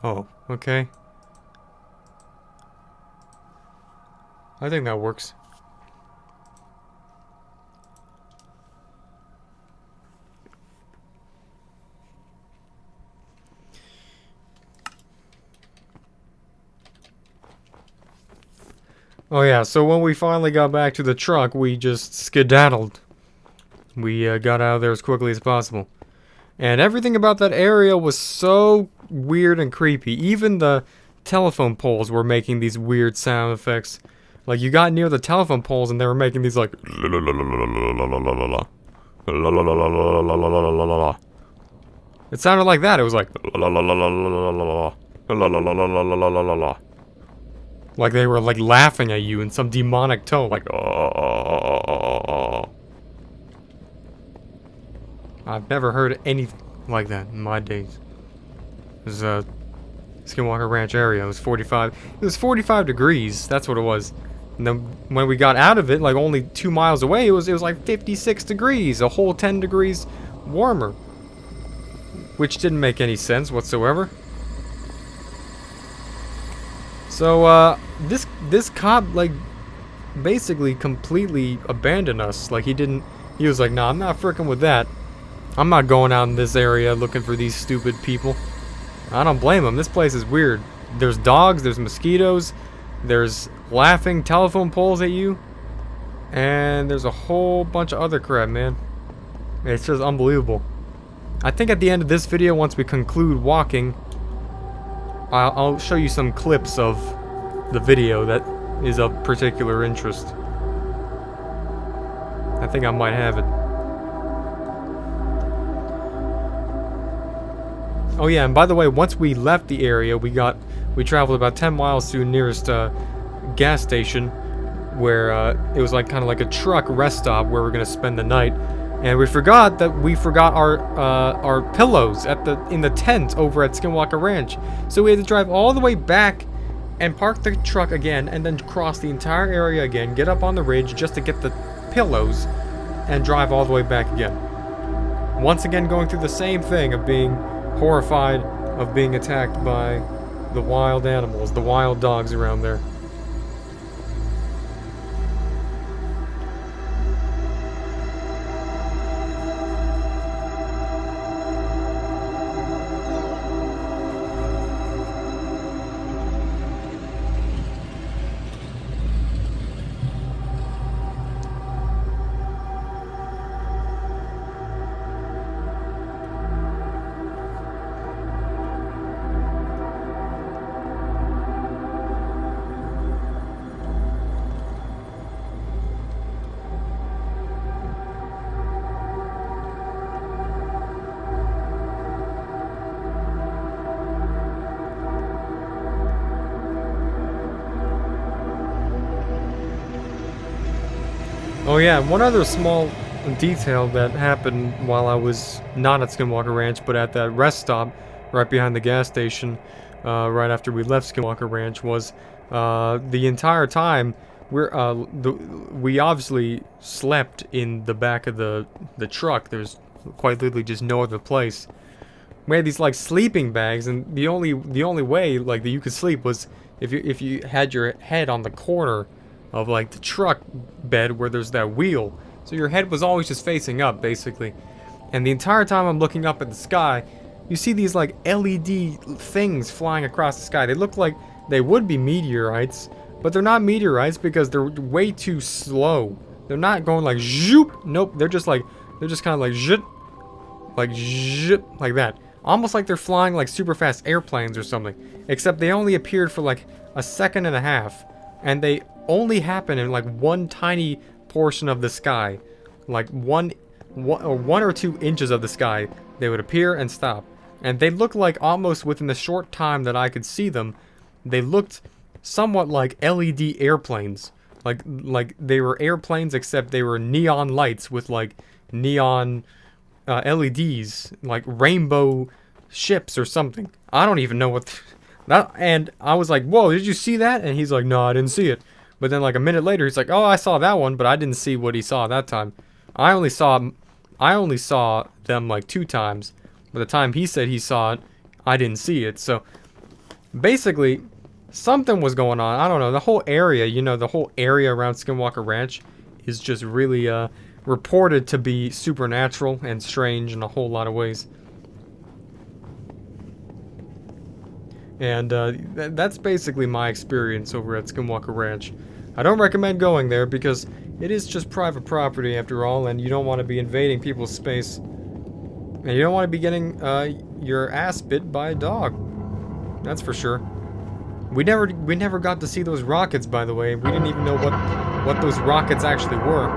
Oh, okay. I think that works. Oh yeah, so when we finally got back to the truck, we just skedaddled. We got out of there as quickly as possible. And everything about that area was so weird and creepy. Even the telephone poles were making these weird sound effects. Like, you got near the telephone poles and they were making these, like... It sounded like that. It was like... Like they were, like, laughing at you in some demonic tone. Like... I've never heard anything like that in my days. It was Skinwalker Ranch area. It was 45. It was 45 degrees. That's what it was. And then when we got out of it, like only 2 miles away, it was like 56 degrees, a whole 10 degrees warmer, which didn't make any sense whatsoever. So this cop like basically completely abandoned us. Like he was like, nah, I'm not fricking with that. I'm not going out in this area looking for these stupid people. I don't blame him. This place is weird. There's dogs, there's mosquitoes, there's laughing telephone poles at you, and there's a whole bunch of other crap, man. It's just unbelievable. I think at the end of this video, once we conclude walking, I'll show you some clips of the video that is of particular interest. I think I might have it. Oh yeah, and by the way, once we left the area, we traveled about 10 miles to the nearest gas station, where it was like kind of like a truck rest stop where we're gonna spend the night, and we forgot our pillows in the tent over at Skinwalker Ranch, so we had to drive all the way back and park the truck again, and then cross the entire area again, get up on the ridge just to get the pillows, and drive all the way back again. Once again, going through the same thing of being horrified of being attacked by the wild animals, the wild dogs around there. Oh yeah, one other small detail that happened while I was not at Skinwalker Ranch, but at that rest stop right behind the gas station, right after we left Skinwalker Ranch, was the entire time we obviously slept in the back of the truck. There's quite literally just no other place. We had these like sleeping bags, and the only way like that you could sleep was if you had your head on the corner of like the truck bed where there's that wheel. So your head was always just facing up, basically. And the entire time I'm looking up at the sky, you see these like LED things flying across the sky. They look like they would be meteorites, but they're not meteorites because they're way too slow. They're not going like zoop. Nope, they're just kind of like zhut, like that. Almost like they're flying like super fast airplanes or something. Except they only appeared for like a second and a half, and they only happen in like one tiny portion of the sky, like one or 2 inches of the sky. They would appear and stop, and they looked like almost within the short time that I could see them, they looked somewhat like LED airplanes, like they were airplanes except they were neon lights with like neon LEDs, like rainbow ships or something. I don't even know what that. And I was like, "Whoa, did you see that?" And he's like, "No, I didn't see it." But then like a minute later, he's like, "Oh, I saw that one, but I didn't see what he saw that time. I only saw them like 2 times. By the time he said he saw it, I didn't see it." So basically, something was going on. I don't know. The whole area, the whole area around Skinwalker Ranch is just really reported to be supernatural and strange in a whole lot of ways. And that's basically my experience over at Skinwalker Ranch. I don't recommend going there because it is just private property after all, and you don't want to be invading people's space. And you don't want to be getting your ass bit by a dog. That's for sure. We never got to see those rockets, by the way. We didn't even know what those rockets actually were.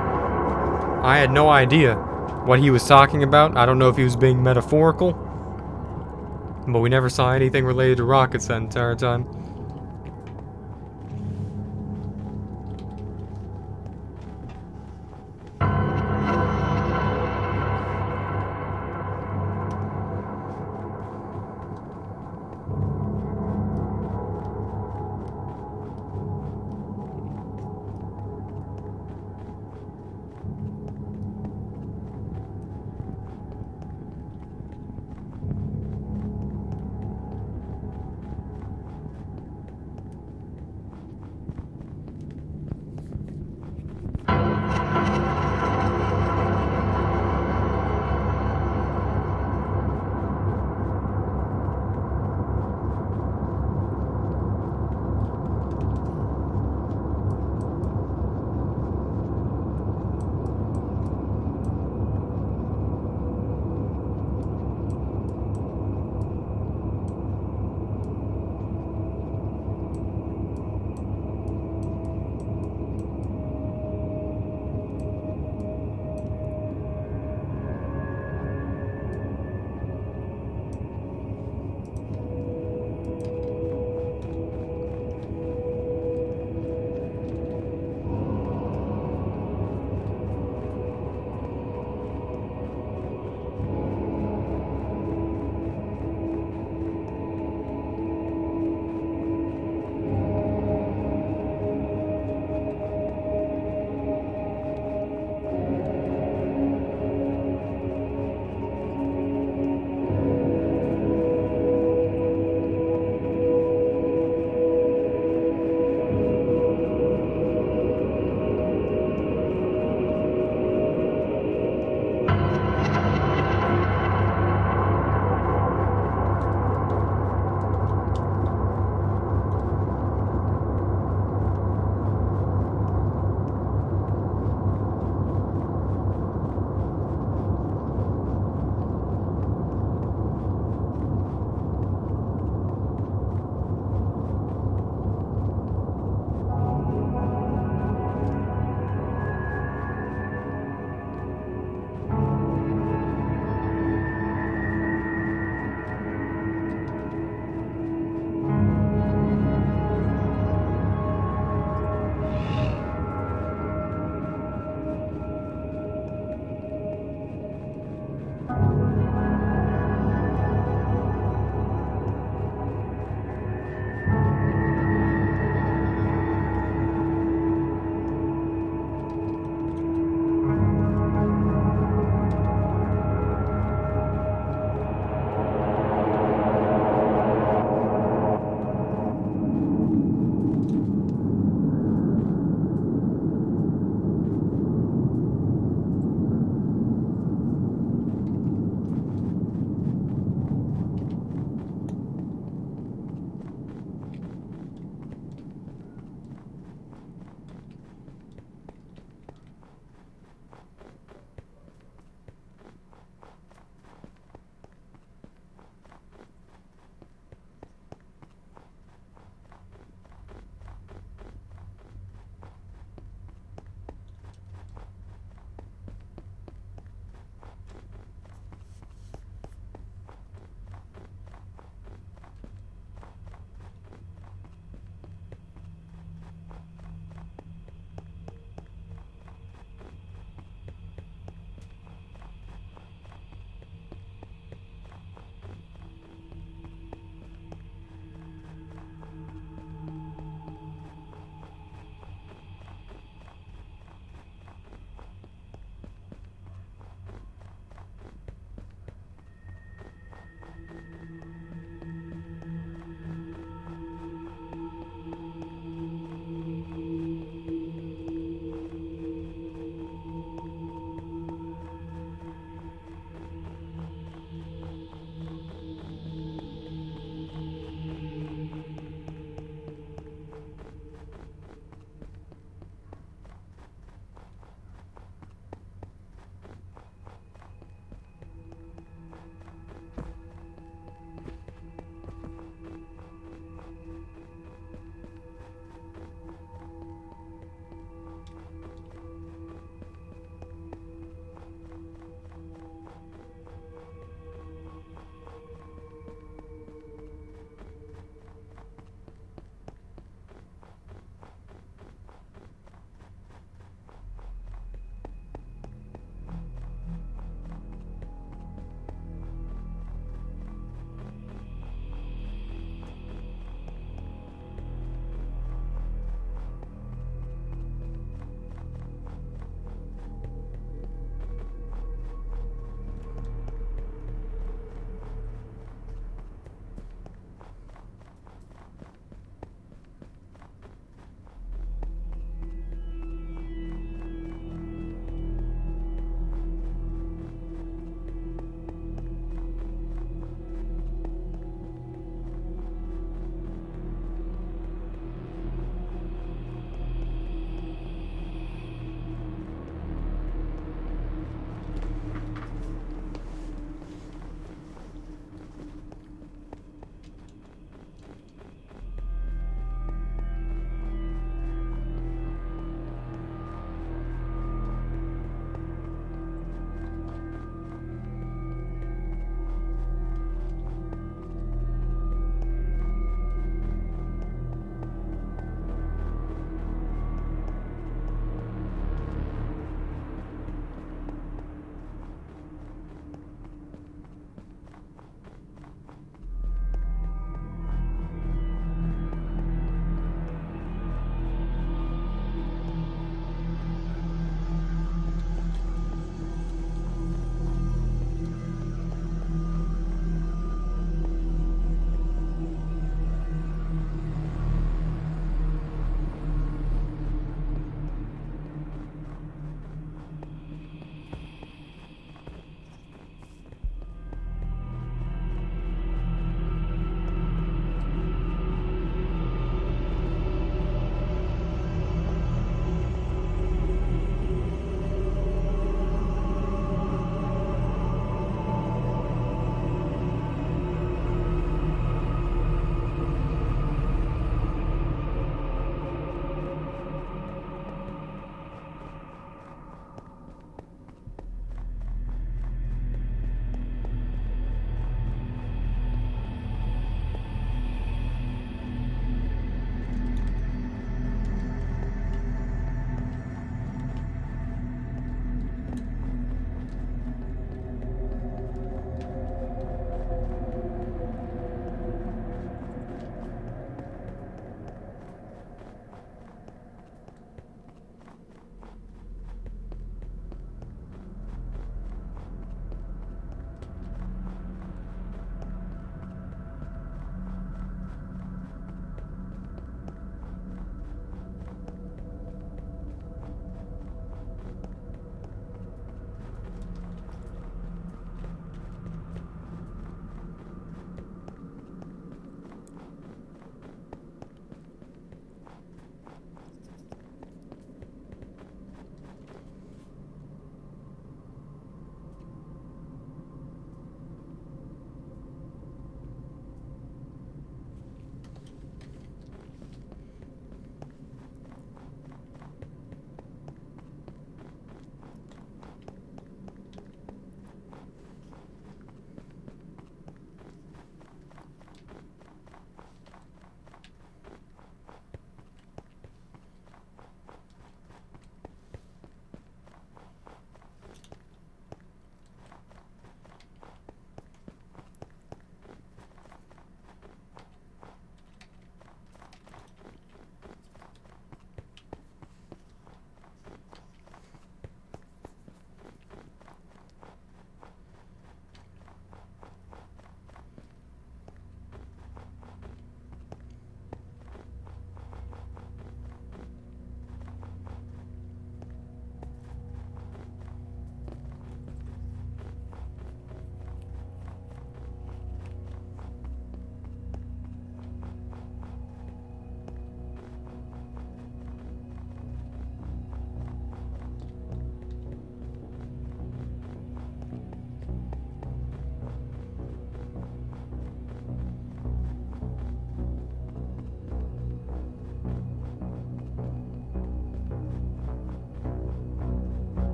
I had no idea what he was talking about. I don't know if he was being metaphorical, but we never saw anything related to rockets that entire time.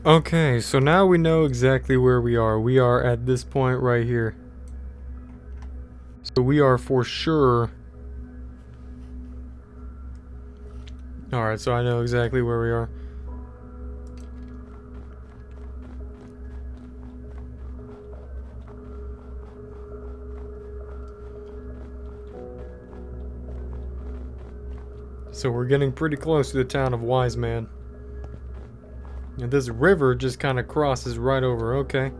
Okay, so now we know exactly where we are. We are at this point right here. So we are for sure... Alright, so I know exactly where we are. So we're getting pretty close to the town of Wise Man. And this river just kind of crosses right over, okay.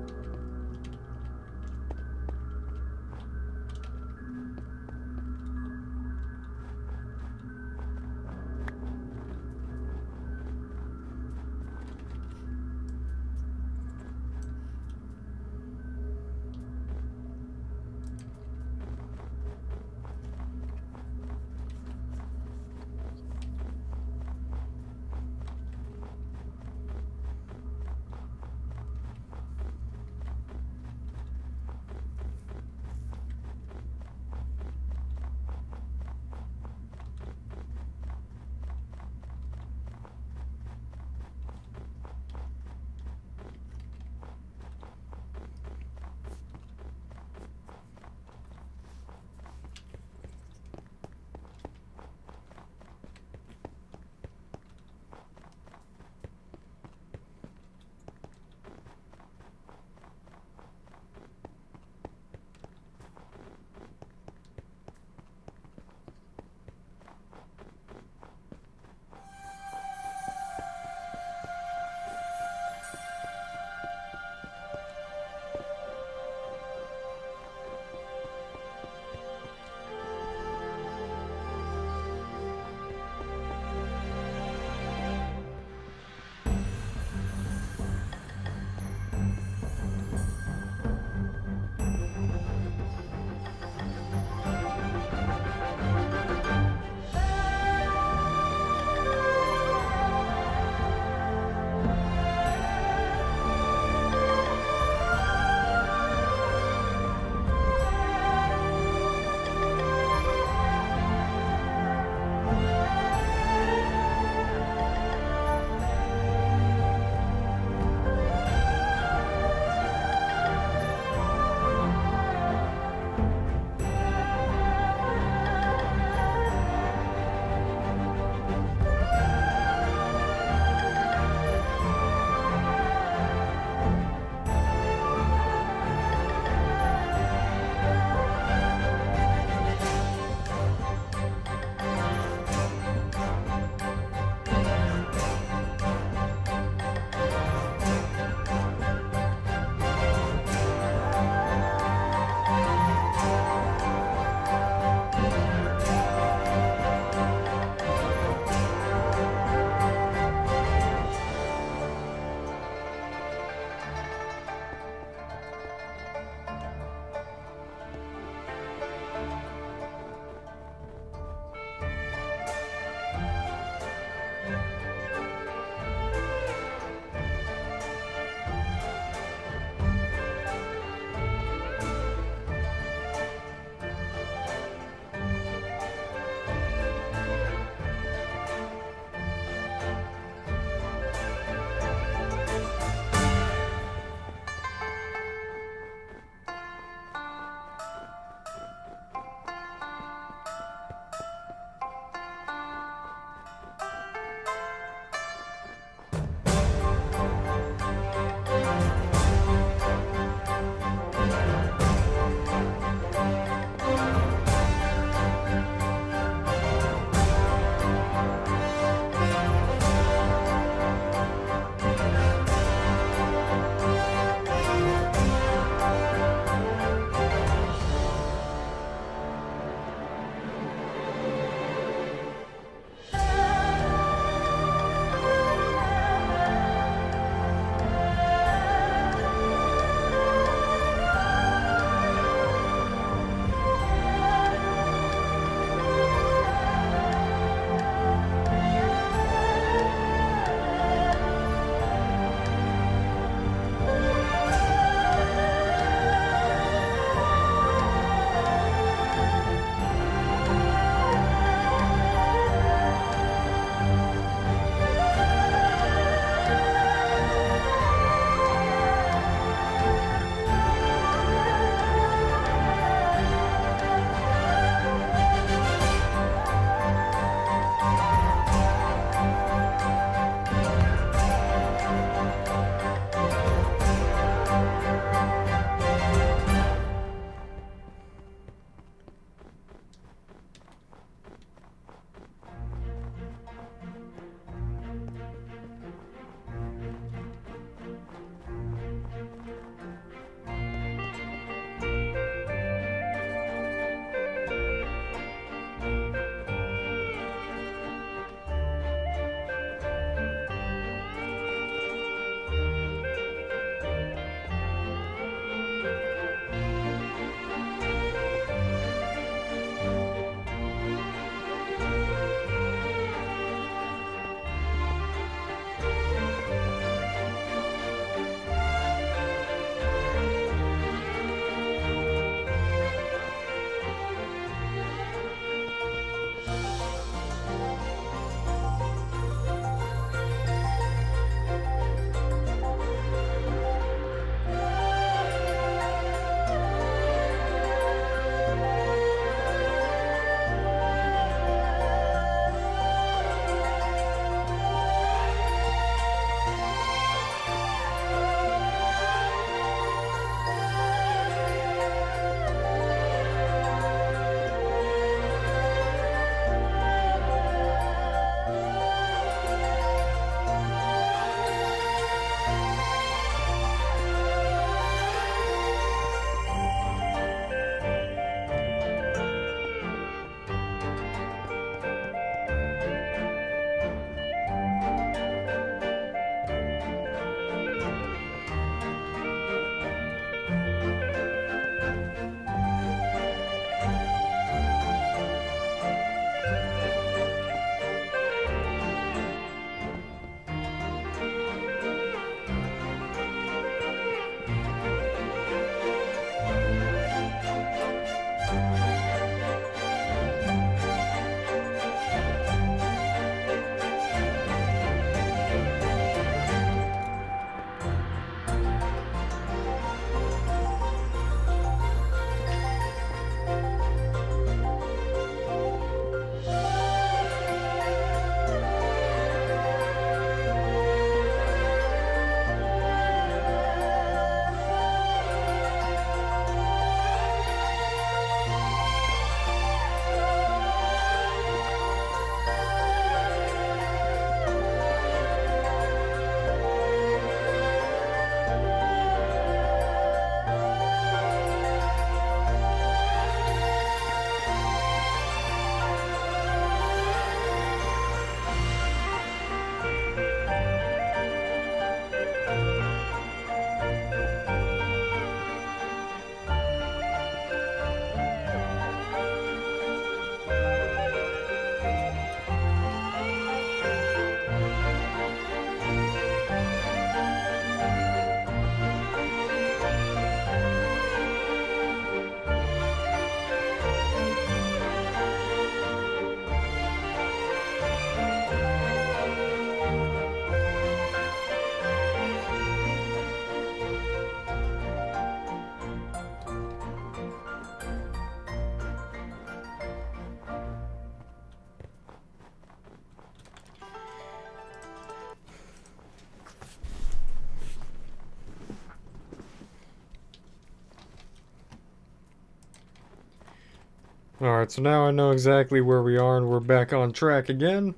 Alright, so now I know exactly where we are and we're back on track again.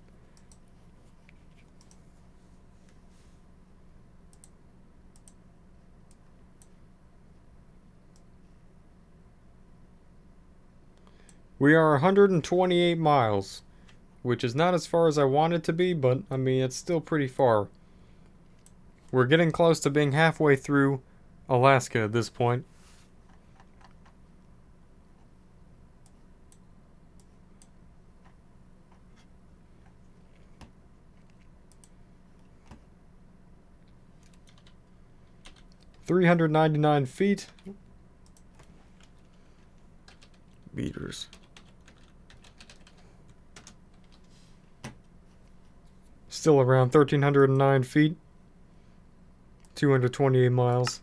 We are 128 miles, which is not as far as I want it to be, but I mean, it's still pretty far. We're getting close to being halfway through Alaska at this point. $399 feet. Meters. Still around 1,309 feet. 228 miles.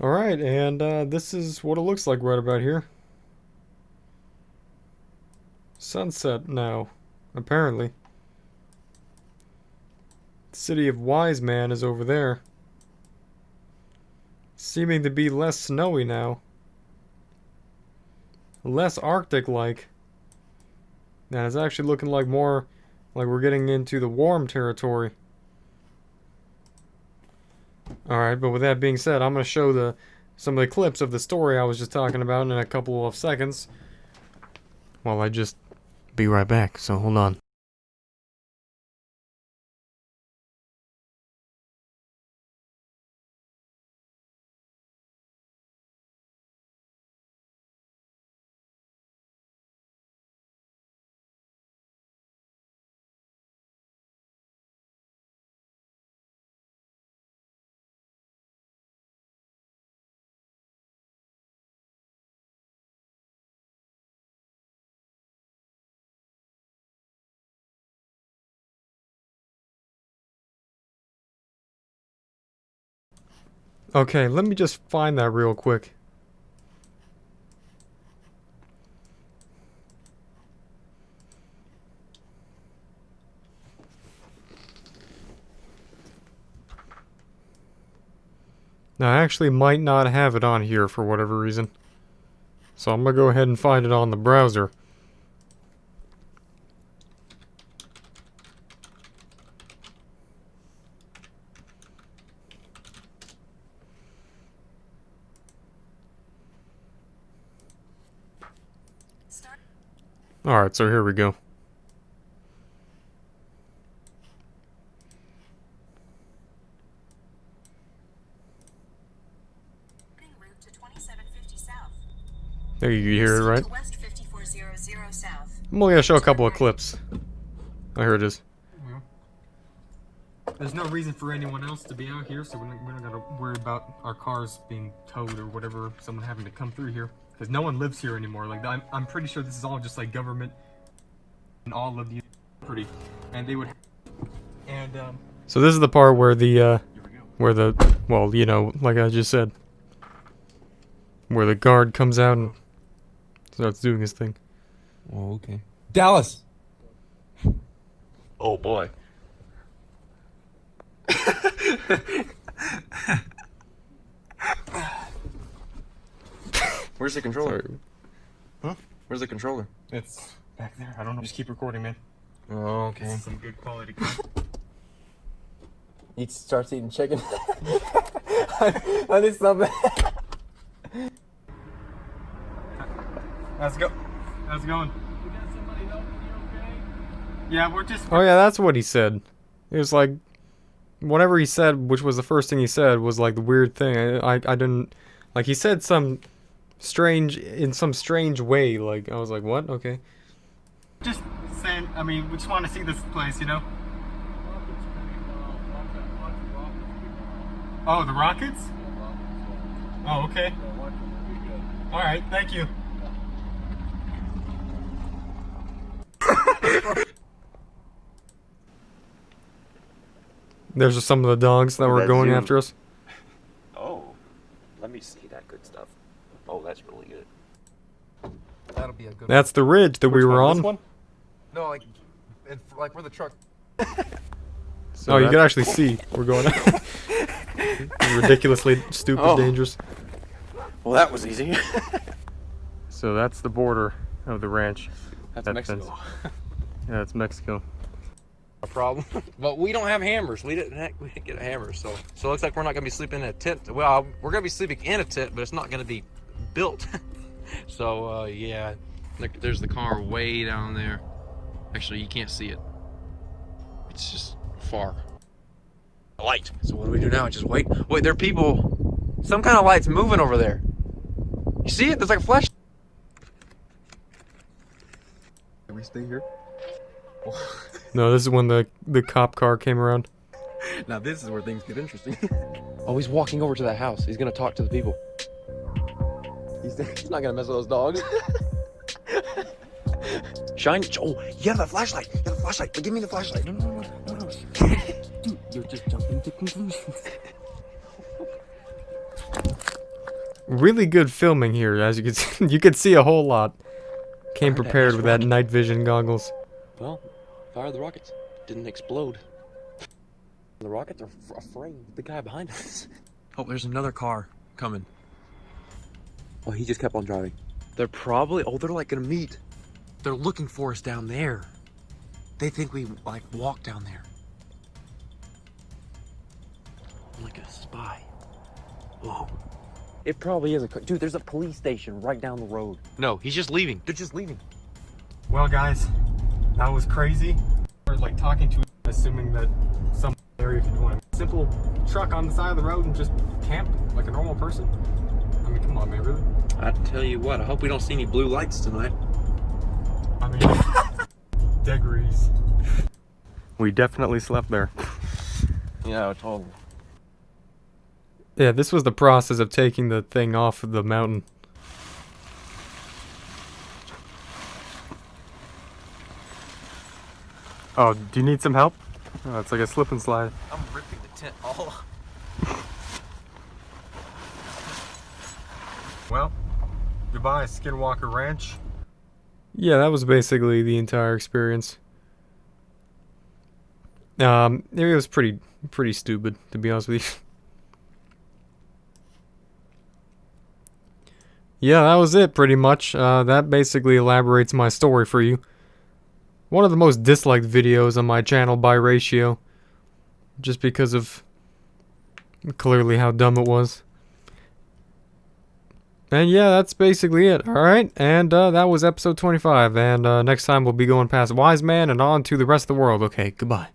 Alright, and this is what it looks like right about here. Sunset now, apparently. The city of Wise Man is over there. Seeming to be less snowy now. Less Arctic-like. And it's actually looking like more like we're getting into the warm territory. Alright, but with that being said, I'm going to show some of the clips of the story I was just talking about in a couple of seconds. While I just be right back, so hold on. Okay, let me just find that real quick. Now, I actually might not have it on here for whatever reason. So I'm gonna go ahead and find it on the browser. Alright, so here we go. There you hear it, right? I'm only gonna show a couple of clips. Oh, here it is. There's no reason for anyone else to be out here, so we're not gonna worry about our cars being towed or whatever, someone having to come through here. Because no one lives here anymore. Like, I'm pretty sure this is all just like government and all of the property. And they would... And, so this is the part where well, you know, like I just said. Where the guard comes out and starts doing his thing. Oh, okay. Dallas! Oh boy. Where's the controller? Sorry. Huh? Where's the controller? It's back there. I don't know. Just keep recording, man. Oh, okay. This is some good quality. He starts eating chicken. I need something. How's it go? How's it going? Yeah, we're just... Oh yeah, that's what he said. It was like... Whatever he said, which was the first thing he said, was like the weird thing. I didn't... Like, he said some strange... In some strange way. Like, I was like, what? Okay. Just saying, I mean, we just want to see this place, you know? Oh, the rockets? Oh, okay. Alright, thank you. There's just some of the dogs that Look at were that going zoom. after us. Oh, let me see that good stuff. Oh, that's really good. That'll be a good That's the ridge that we were on. This one? No, like where the truck. Oh, you can actually see we're going. Ridiculously stupid, Oh. dangerous. Well, that was easy. So that's the border of the ranch. That's That Mexico. fence. Yeah, that's Mexico. A problem, but we don't have hammers. We didn't get a hammer, so it looks like we're not gonna be sleeping in a tent. Well, we're gonna be sleeping in a tent, but it's not gonna be built. So yeah, there's the car way down there. Actually, you can't see it. It's just far. A light. So what do we do now? Just wait. Wait, there are people. Some kind of light's moving over there. You see it? There's like a flash. Can we stay here? No, this is when the cop car came around. Now this is where things get interesting. Oh, he's walking over to that house. He's gonna talk to the people. He's not gonna mess with those dogs. Shine. Oh, you have the flashlight. You have the flashlight. Give me the flashlight. No. Dude, you're just jumping to conclusions. Really good filming here, as you can see. You could see a whole lot. Came Fire that prepared nice with that rocket. night vision goggles. Well, fire the rockets. Didn't explode. The rockets are afraid of the guy behind us. Oh, there's another car coming. Oh, he just kept on driving. They're probably, they're like gonna meet. They're looking for us down there. They think we like walk down there. I'm like a spy. Whoa. It probably is a dude, there's a police station right down the road. No, he's just leaving. They're just leaving. Well, guys, that was crazy. We're like talking to, assuming that some area could want a simple truck on the side of the road and just camp like a normal person. I mean, come on, man, really? I tell you what, I hope we don't see any blue lights tonight. I mean, degrees. We definitely slept there. Yeah, totally. Yeah, this was the process of taking the thing off of the mountain. Oh, do you need some help? Oh, it's like a slip and slide. I'm ripping the tent all up. Well, goodbye, Skinwalker Ranch. Yeah, that was basically the entire experience. It was pretty stupid, to be honest with you. Yeah, that was it, pretty much. That basically elaborates my story for you. One of the most disliked videos on my channel by ratio. Just because of clearly how dumb it was. And yeah, that's basically it, alright? And that was episode 25, and next time we'll be going past Wise Man and on to the rest of the world. Okay, goodbye.